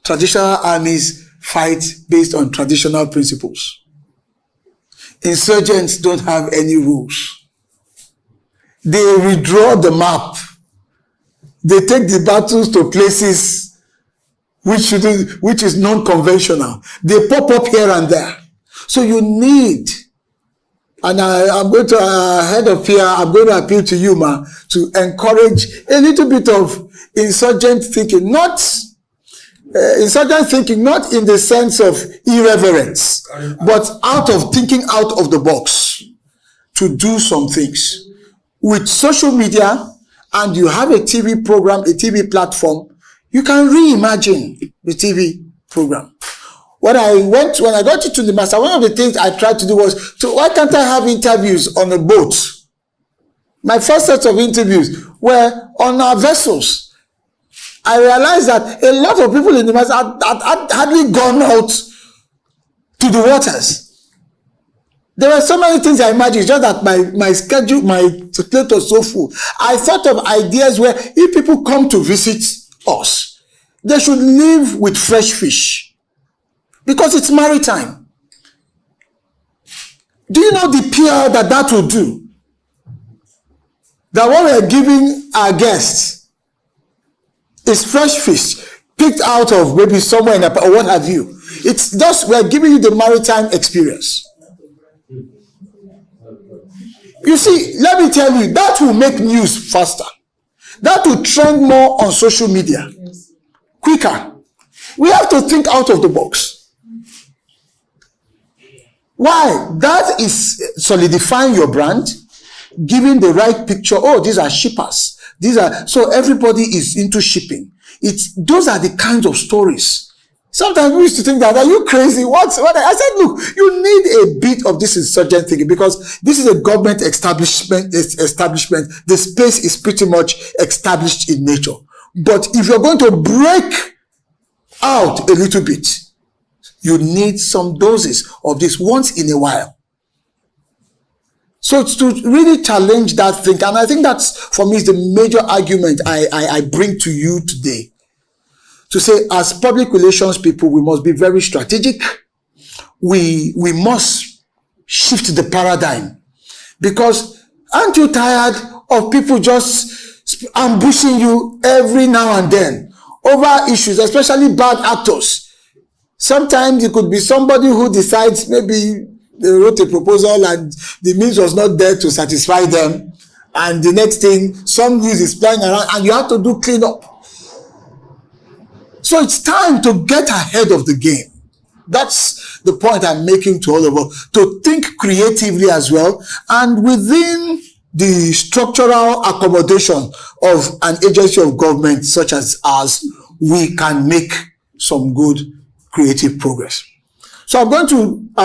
traditional armies fight based on traditional principles. Insurgents don't have any rules. They redraw the map. They take the battles to places which is non-conventional. They pop up here and there. So you need, and I'm going to, head of here, I'm going to appeal to you, ma, to encourage a little bit of insurgent thinking, not in the sense of irreverence, but out of thinking out of the box to do some things. With social media, and you have a TV program, a TV platform, you can reimagine the TV program. When I got into the master, one of the things I tried to do was, why can't I have interviews on a boat? My first set of interviews were on our vessels. I realized that a lot of people in the master had hardly gone out to the waters. There were so many things I imagined, just that my schedule, my plate was so full. I thought of ideas where if people come to visit us, they should live with fresh fish because it's maritime. Do you know the PR that will do? That what we're giving our guests is fresh fish picked out of maybe somewhere in or what have you. It's just we're giving you the maritime experience. You see, let me tell you, that will make news faster. That will trend more on social media. Quicker. We have to think out of the box. Why? That is solidifying your brand, giving the right picture. Oh, these are shippers. So everybody is into shipping. Those are the kinds of stories. Sometimes we used to think that, are you crazy? What? I said, look, you need a bit of this insurgent thinking because this is a government establishment. The space is pretty much established in nature. But if you're going to break out a little bit, you need some doses of this once in a while. So it's to really challenge that thing. And I think that's, for me, is the major argument I bring to you today. To say, as public relations people, we must be very strategic. We must shift the paradigm. Because aren't you tired of people just ambushing you every now and then over issues, especially bad actors? Sometimes it could be somebody who decides maybe they wrote a proposal and the means was not there to satisfy them. And the next thing, some news is flying around and you have to do cleanup. So it's time to get ahead of the game. That's the point I'm making to all of us, to think creatively as well, and within the structural accommodation of an agency of government such as ours, we can make some good creative progress. So I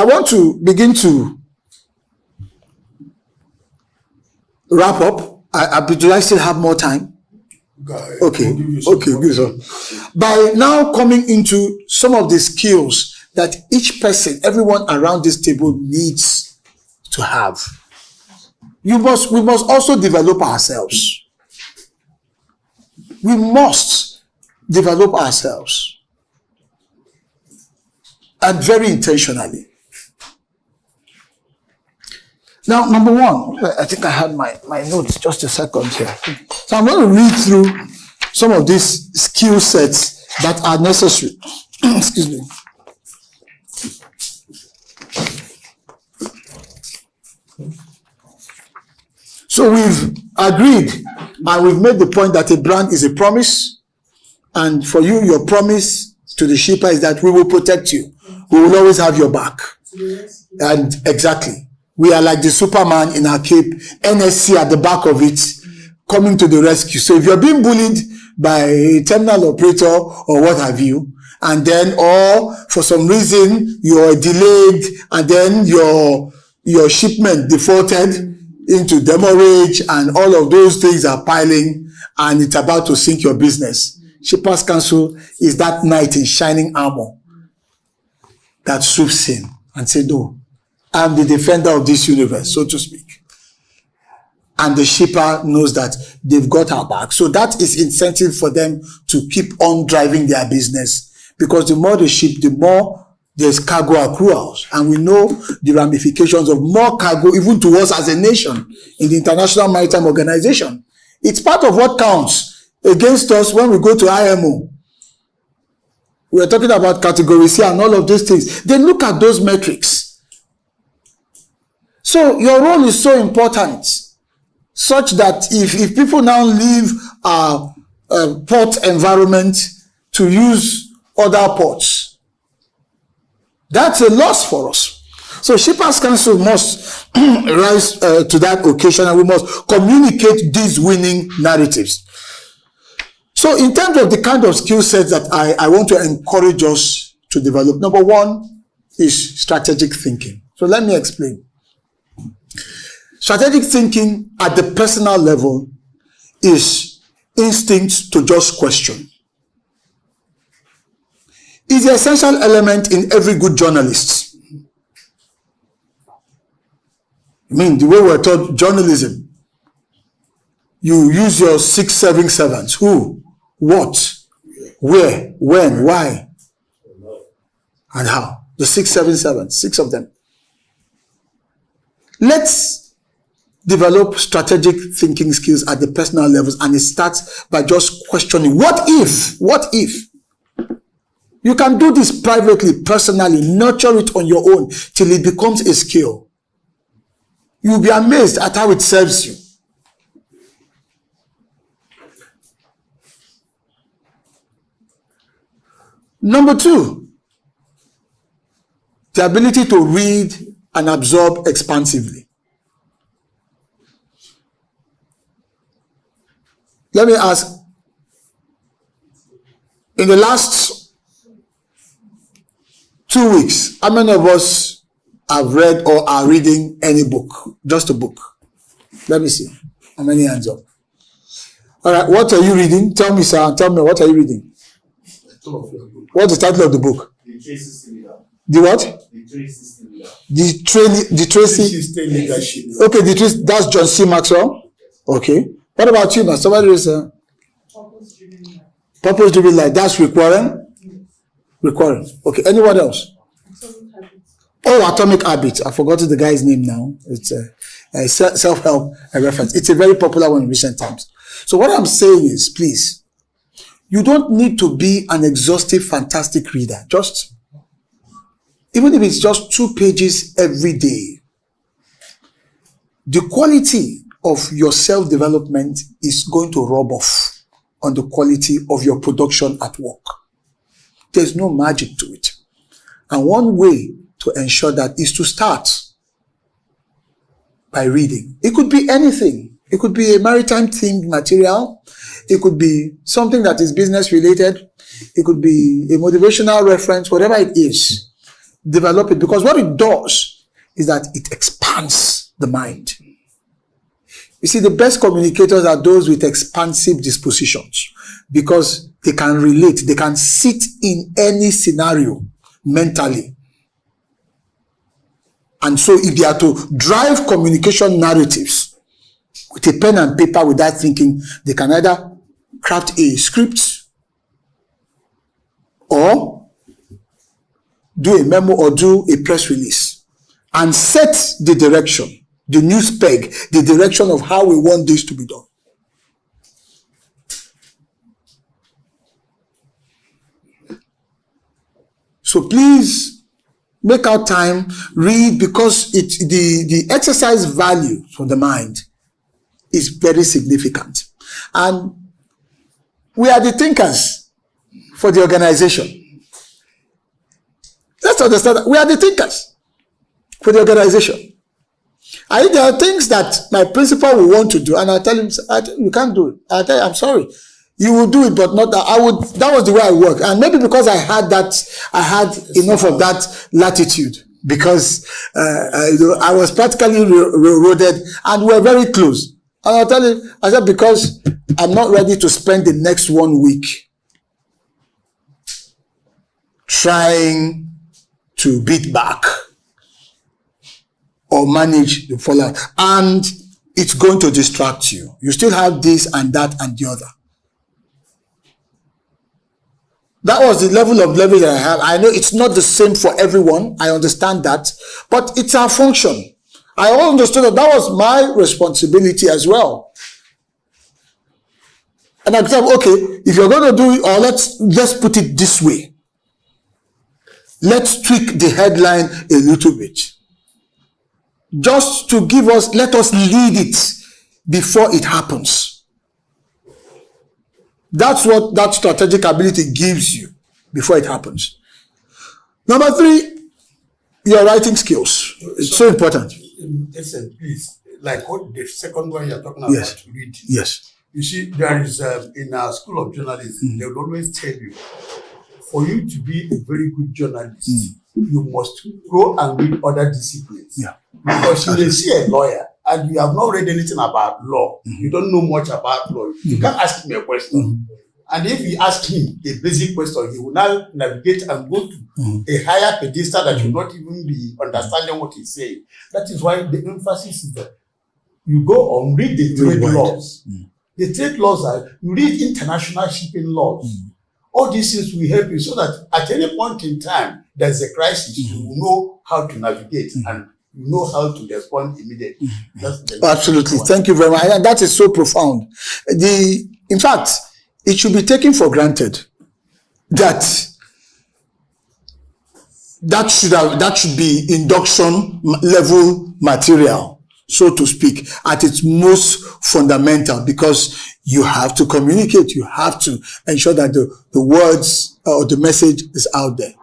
want to begin to wrap up. Do I still have more time? Okay, good. So by now coming into some of the skills that each person, everyone around this table needs to have, we must also develop ourselves. We must develop ourselves, and very intentionally. Now, number one, I think I had my notes, just a second here. So I'm going to read through some of these skill sets that are necessary. Excuse me. So we've agreed and we've made the point that a brand is a promise. And for you, your promise to the shipper is that we will protect you. We will always have your back. And exactly. We are like the Superman in our cape, NSC at the back of it, coming to the rescue. So if you're being bullied by a terminal operator or what have you, and then, or for some reason you're delayed and then your shipment defaulted into demurrage and all of those things are piling and it's about to sink your business. Shippers Council is that knight in shining armor that swoops in and says, no, I'm the defender of this universe, so to speak. And the shipper knows that they've got our back. So that is incentive for them to keep on driving their business, because the more they ship, the more there's cargo accruals. And we know the ramifications of more cargo, even to us as a nation in the International Maritime Organization. It's part of what counts against us when we go to IMO. We're talking about category C and all of these things. They look at those metrics. So your role is so important, such that if people now leave our port environment to use other ports, that's a loss for us. So Shippers Council must rise to that occasion, and we must communicate these winning narratives. So in terms of the kind of skill sets that I want to encourage us to develop, number one is strategic thinking. So let me explain. Strategic thinking at the personal level is instinct to just question. It's the essential element in every good journalist. I mean, the way we're taught journalism, you use your 6 7 servants. Who, what, where, when, why, and how. The 6 7 servants, 6 of them. Let's develop strategic thinking skills at the personal levels, and it starts by just questioning, what if? What if? You can do this privately, personally, nurture it on your own till it becomes a skill. You'll be amazed at how it serves you. Number two, the ability to read and absorb expansively. Let me ask, in the last 2 weeks, how many of us have read or are reading any book? Just a book. Let me see. How many hands up? All right, what are you reading? Tell me, sir. Tell me, what are you reading? What's the title of the book? The Tracy System Leader. The what? The Tracy System Leader. The Tracy. System leadership. Okay, the Tracy. That's John C. Maxwell. Okay. What about you now? Somebody is Purpose Driven Life. That's Rick Warren. Rick Warren. Okay. Anyone else? Oh, Atomic Habits. I forgot the guy's name now. It's a self-help reference. It's a very popular one in recent times. So what I'm saying is, please, you don't need to be an exhaustive, fantastic reader. Just, even if it's just 2 pages every day, the quality of your self-development is going to rub off on the quality of your production at work. There's no magic to it. And one way to ensure that is to start by reading. It could be anything. It could be a maritime themed material. It could be something that is business related. It could be a motivational reference, whatever it is. Develop it, because what it does is that it expands the mind. You see, the best communicators are those with expansive dispositions, because they can relate, they can sit in any scenario mentally. And so if they are to drive communication narratives with a pen and paper without thinking, they can either craft a script or do a memo or do a press release and set the direction, the news peg, the direction of how we want this to be done. So please make out time, read, because the exercise value for the mind is very significant. And we are the thinkers for the organization. Let's understand that we are the thinkers for the organization. And if there are things that my principal will want to do, and I'll tell him, you can't do it. I'll tell you, I'm sorry. You will do it, but not that. That was the way I work. And maybe because I had enough of that latitude, because I was practically railroaded and we were very close. And I'll tell you, I said, because I'm not ready to spend the next 1 week trying to beat back or manage the fallout. And it's going to distract you. You still have this and that and the other. That was the level of leverage that I have. I know it's not the same for everyone. I understand that. But it's our function. I understood that was my responsibility as well. And I said, okay, if you're going to do it, or let's put it this way. Let's tweak the headline a little bit. Just to let us lead it before it happens. That's what that strategic ability gives you before it happens. Number 3, your writing skills. It's so important. Listen, please, like what the second one you're talking about, Yes. read. Yes. You see, there is, in our school of journalism, they will always tell you, for you to be a very good journalist, you must go and read other disciplines. Yeah. Because you may see a lawyer and you have not read anything about law. You don't know much about law. You can't ask him a question. And if you ask him a basic question, he will now navigate and go to a higher pedestal that you will not even be understanding what he's saying. That is why the emphasis is that you go on, read the trade laws. The trade laws are, you read international shipping laws. All these things will help you so that at any point in time, there's a crisis, you will know how to navigate and you know how to respond immediately. Absolutely. Thank you very much. And that is so profound. In fact, it should be taken for granted that should be induction level material, so to speak, at its most fundamental, because you have to communicate, you have to ensure that the words or the message is out there.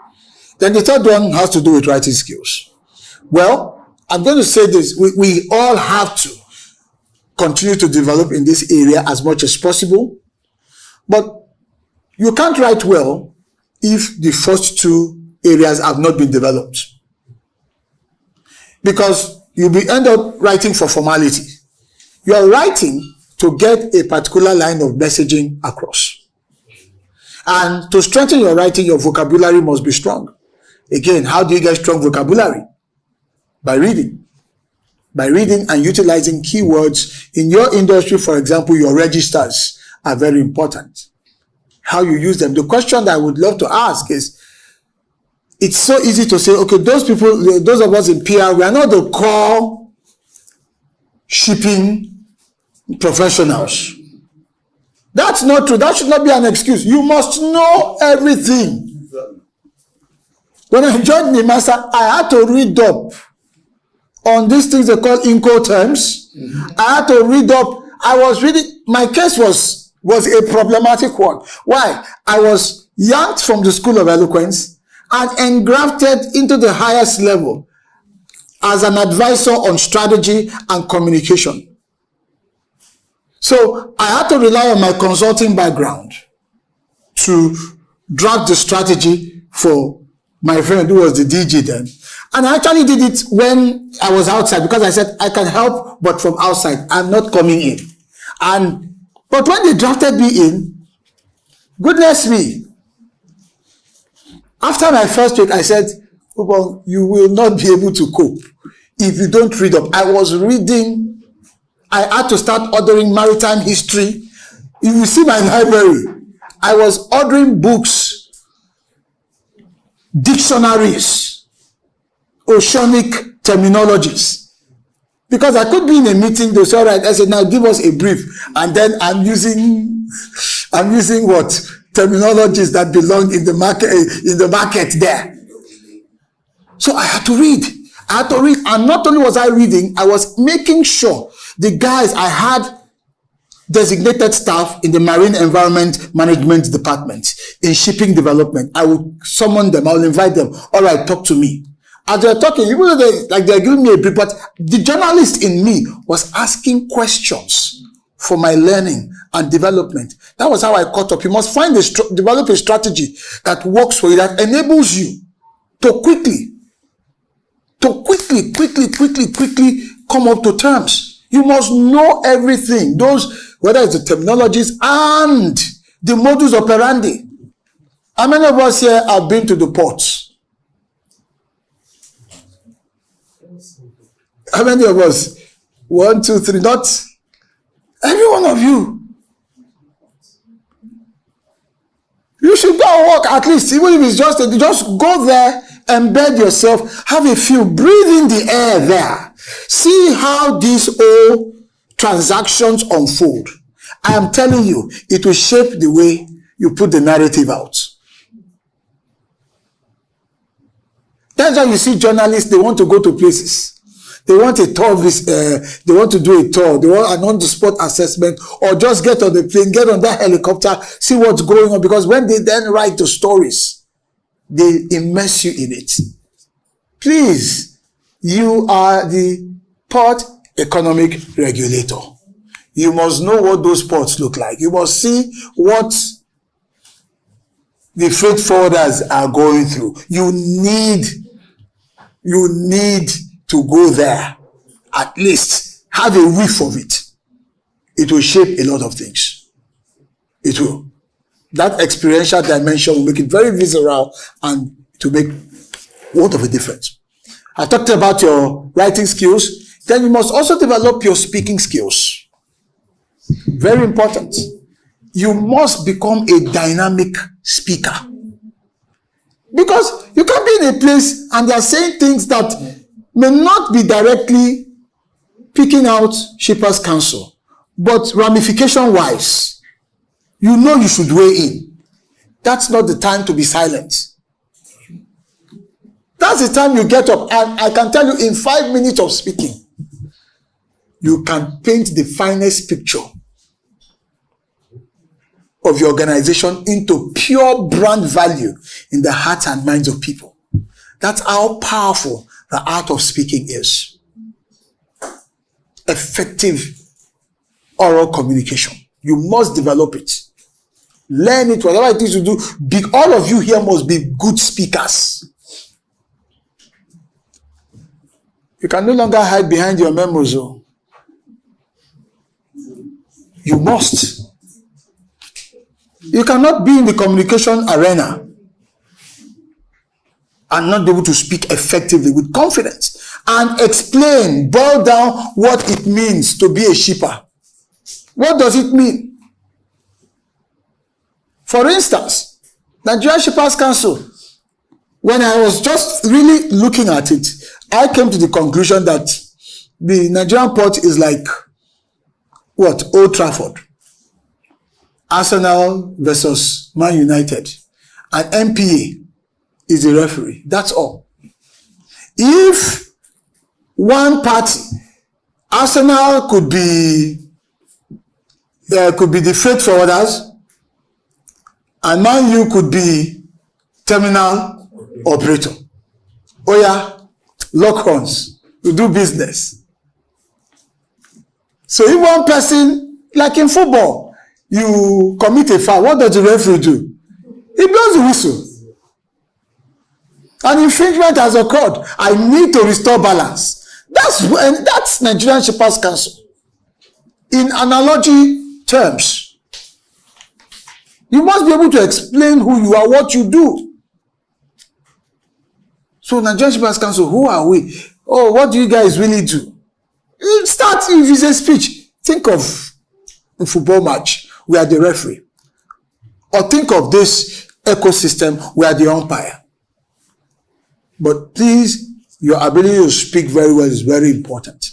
Then the third one has to do with writing skills. Well, I'm going to say this, we all have to continue to develop in this area as much as possible, but you can't write well if the first 2 areas have not been developed. Because you'll end up writing for formality. You are writing to get a particular line of messaging across. And to strengthen your writing, your vocabulary must be strong. Again, how do you get strong vocabulary? By reading. By reading and utilizing keywords. In your industry, for example, your registers are very important. How you use them. The question that I would love to ask is, it's so easy to say, okay, those of us in PR, we are not the core shipping professionals. That's not true. That should not be an excuse. You must know everything. When I joined NIMASA, I had to read up on these things they call Incoterms. I had to read up. I was reading. My case was a problematic one. Why? I was yanked from the School of Eloquence and engrafted into the highest level as an advisor on strategy and communication. So I had to rely on my consulting background to draft the strategy for my friend who was the DG then. And I actually did it when I was outside, because I said I can help, but from outside. I'm not coming in. But when they drafted me in, goodness me, after my first week, I said, well, you will not be able to cope if you don't read up. I was reading. I had to start ordering maritime history. You will see my library. I was ordering books, dictionaries, oceanic terminologies. Because I could be in a meeting, they say, all right, I said, now give us a brief. And then I'm using what? Terminologies that belong in the market there. So I had to read. And not only was I reading, I was making sure the guys I had designated staff in the Marine Environment Management Department, in shipping development. I would summon them, I will invite them. All right, talk to me. As they're talking, even though they're giving me a brief, but the journalist in me was asking questions for my learning and development. That was how I caught up. You must develop a strategy that works for you, that enables you to quickly come up to terms. You must know everything. Those, whether it's the terminologies and the modus operandi. How many of us here have been to the ports? How many of us? 1, 2, 3, not every one of you. You should go and walk at least, even if it's just go there, embed yourself, have a feel, breathe in the air there. See how these all transactions unfold. I am telling you, it will shape the way you put the narrative out. That's why you see journalists, they want to go to places. They want a tour, they want to do a tour, they want an on-the-spot assessment, or just get on the plane, get on that helicopter, see what's going on, because when they then write the stories, they immerse you in it. Please, you are the port economic regulator. You must know what those ports look like. You must see what the freight forwarders are going through. You need to go there. At least have a whiff of it. It will shape a lot of things. It will. That experiential dimension will make it very visceral, and to make what of a difference. I talked about your writing skills. Then you must also develop your speaking skills. Very important. You must become a dynamic speaker. Because you can be in a place and they are saying things that may not be directly picking out Shippers Council, but ramification-wise, you know you should weigh in. That's not the time to be silent. That's the time you get up. And I can tell you, in 5 minutes of speaking, you can paint the finest picture of your organization into pure brand value in the hearts and minds of people. That's how powerful the art of speaking is. Effective oral communication. You must develop it. Learn it, whatever it is you do. All of you here must be good speakers. You can no longer hide behind your memos. You must. You cannot be in the communication arena and not be able to speak effectively with confidence and explain, boil down what it means to be a shipper. What does it mean? For instance, Nigerian Shippers Council, when I was just really looking at it, I came to the conclusion that the Nigerian port is like, what, Old Trafford. Arsenal versus Man United. And MPA is the referee. That's all. If one party, Arsenal could be the freight forwarders, and Man U could be terminal operator. Oh yeah, lock horns, you do business. So if one person, like in football, you commit a foul, what does the referee do? He blows the whistle. An infringement has occurred. I need to restore balance. That's Nigerian Shippers Council. In analogy terms, you must be able to explain who you are, what you do. So Nigerian Shippers Council, who are we? Oh, what do you guys really do? You start, if it's a speech, think of a football match, we are the referee. Or think of this ecosystem, we are the umpire. But please, your ability to speak very well is very important.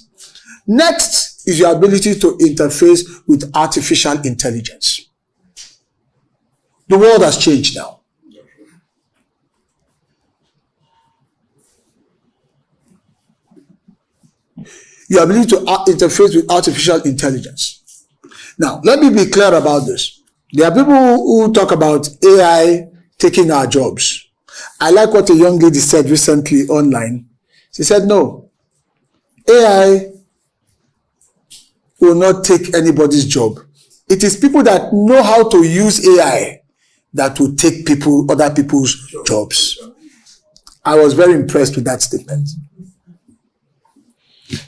Next is your ability to interface with artificial intelligence. The world has changed now. Your ability to interface with artificial intelligence. Now, let me be clear about this. There are people who talk about AI taking our jobs. I like what a young lady said recently online. She said, no, AI will not take anybody's job. It is people that know how to use AI that will take other people's jobs. I was very impressed with that statement.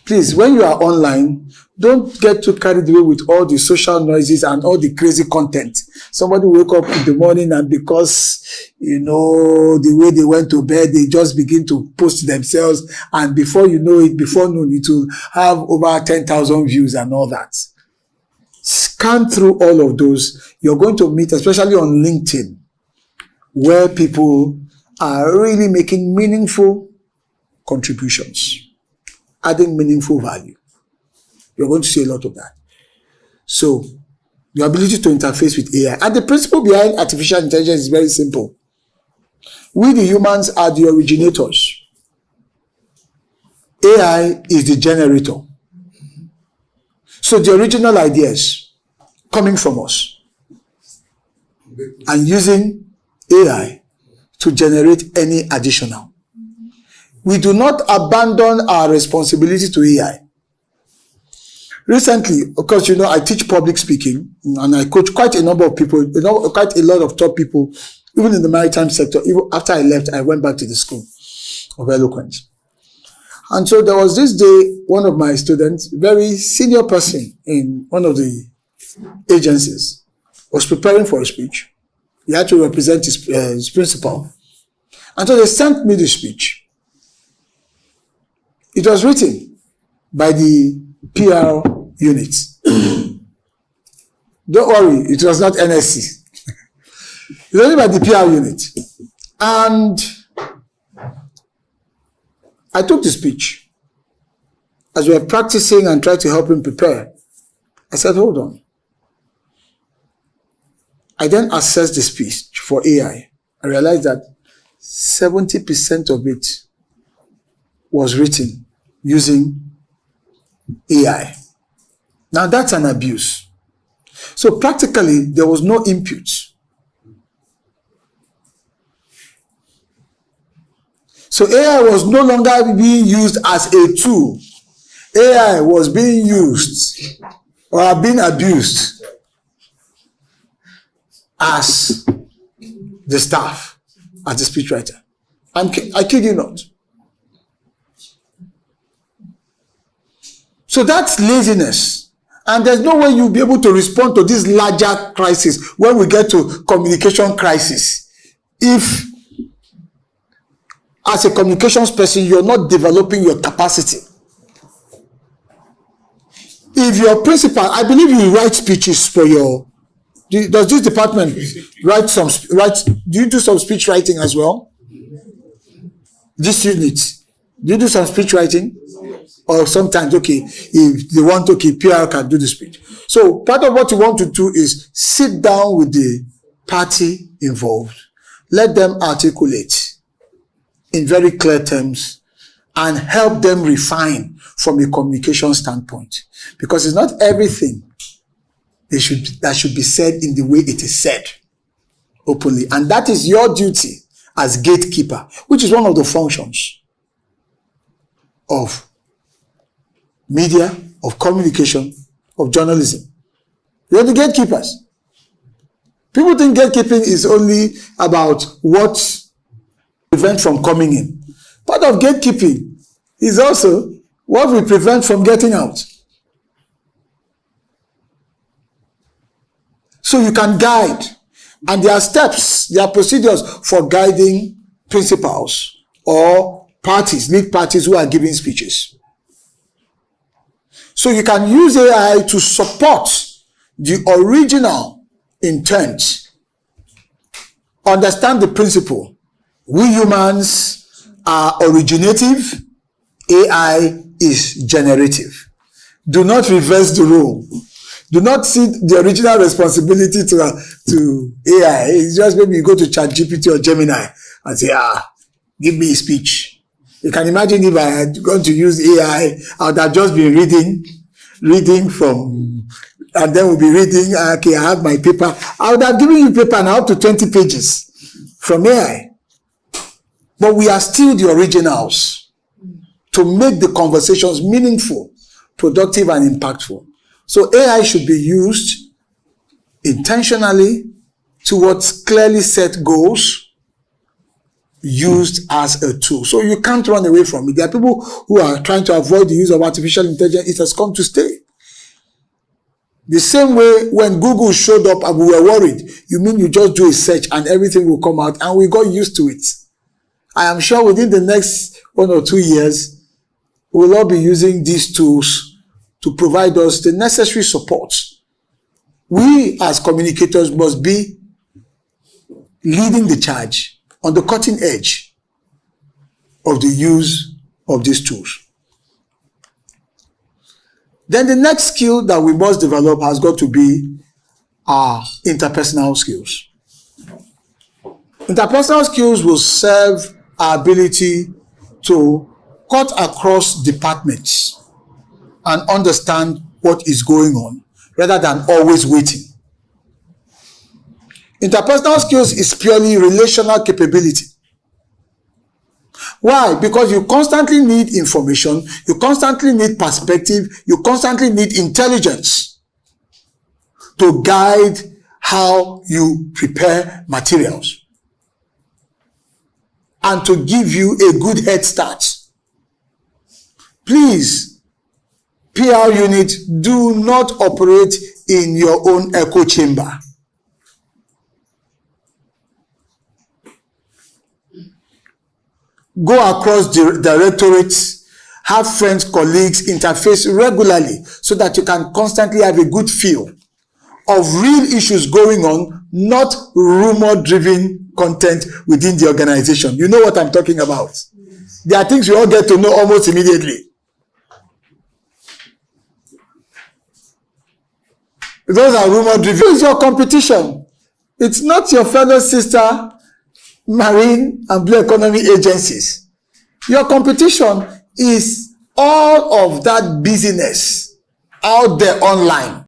Please, when you are online, don't get too carried away with all the social noises and all the crazy content. Somebody wake up in the morning and because, the way they went to bed, they just begin to post themselves. And before you know it, before noon, it will have over 10,000 views and all that. Scan through all of those. You're going to meet, especially on LinkedIn, where people are really making meaningful contributions, adding meaningful value. You're going to see a lot of that. So, your ability to interface with AI. And the principle behind artificial intelligence is very simple. We, the humans, are the originators. AI is the generator. So, the original ideas coming from us and using AI to generate any additional. We do not abandon our responsibility to AI. Recently, of course, I teach public speaking and I coach quite a number of people, quite a lot of top people, even in the maritime sector. Even after I left, I went back to the school of eloquence. And so there was this day, one of my students, very senior person in one of the agencies, was preparing for a speech. He had to represent his principal. And so they sent me the speech. It was written by the PR unit. Don't worry, it was not NSC. It was written by the PR unit. And I took the speech. As we were practicing and tried to help him prepare, I said, hold on. I then assessed the speech for AI. I realized that 70% of it was written using AI. Now that's an abuse. So practically, there was no input. So AI was no longer being used as a tool. AI was being used or being abused as the staff, as the speechwriter. I kid you not. So that's laziness. And there's no way you'll be able to respond to this larger crisis when we get to communication crisis. If, as a communications person, you're not developing your capacity. If your principal, I believe you write speeches for your, does this department do you do some speech writing as well? This unit, do you do some speech writing? Or sometimes, okay, if they want, okay, PR can do the speech. So part of what you want to do is sit down with the party involved, let them articulate in very clear terms and help them refine from a communication standpoint. Because it's not everything that should be said in the way it is said openly. And that is your duty as gatekeeper, which is one of the functions of media, of communication, of journalism. You're the gatekeepers. People think gatekeeping is only about what prevent from coming in. Part of gatekeeping is also what we prevent from getting out. So you can guide, and there are steps, there are procedures for guiding principals or parties, lead parties who are giving speeches. So you can use AI to support the original intent, understand the principle. We humans are originative, AI is generative. Do not reverse the role. Do not see the original responsibility to AI. It's just maybe you go to ChatGPT or Gemini and say, give me a speech. You can imagine if I had gone to use AI, I would have just been reading from, and then we'll be reading, okay, I have my paper. I would have given you paper now up to 20 pages from AI. But we are still the originals to make the conversations meaningful, productive, and impactful. So AI should be used intentionally towards clearly set goals, used as a tool. So you can't run away from it. There are people who are trying to avoid the use of artificial intelligence. It has come to stay. The same way when Google showed up and we were worried, you mean you just do a search and everything will come out, and we got used to it. I am sure within the next 1 or 2 years, we'll all be using these tools to provide us the necessary support. We as communicators must be leading the charge on the cutting edge of the use of these tools. Then the next skill that we must develop has got to be our interpersonal skills. Interpersonal skills will serve our ability to cut across departments and understand what is going on rather than always waiting. Interpersonal skills is purely relational capability. Why? Because you constantly need information, you constantly need perspective, you constantly need intelligence to guide how you prepare materials and to give you a good head start. Please, PR unit, do not operate in your own echo chamber. Go across the directorates, have friends, colleagues, interface regularly so that you can constantly have a good feel of real issues going on, not rumor-driven content within the organization. You know what I'm talking about. There are things we all get to know almost immediately. Those are rumor-driven. Who is your competition? It's not your fellow sister marine and blue economy agencies. Your competition is all of that business out there online.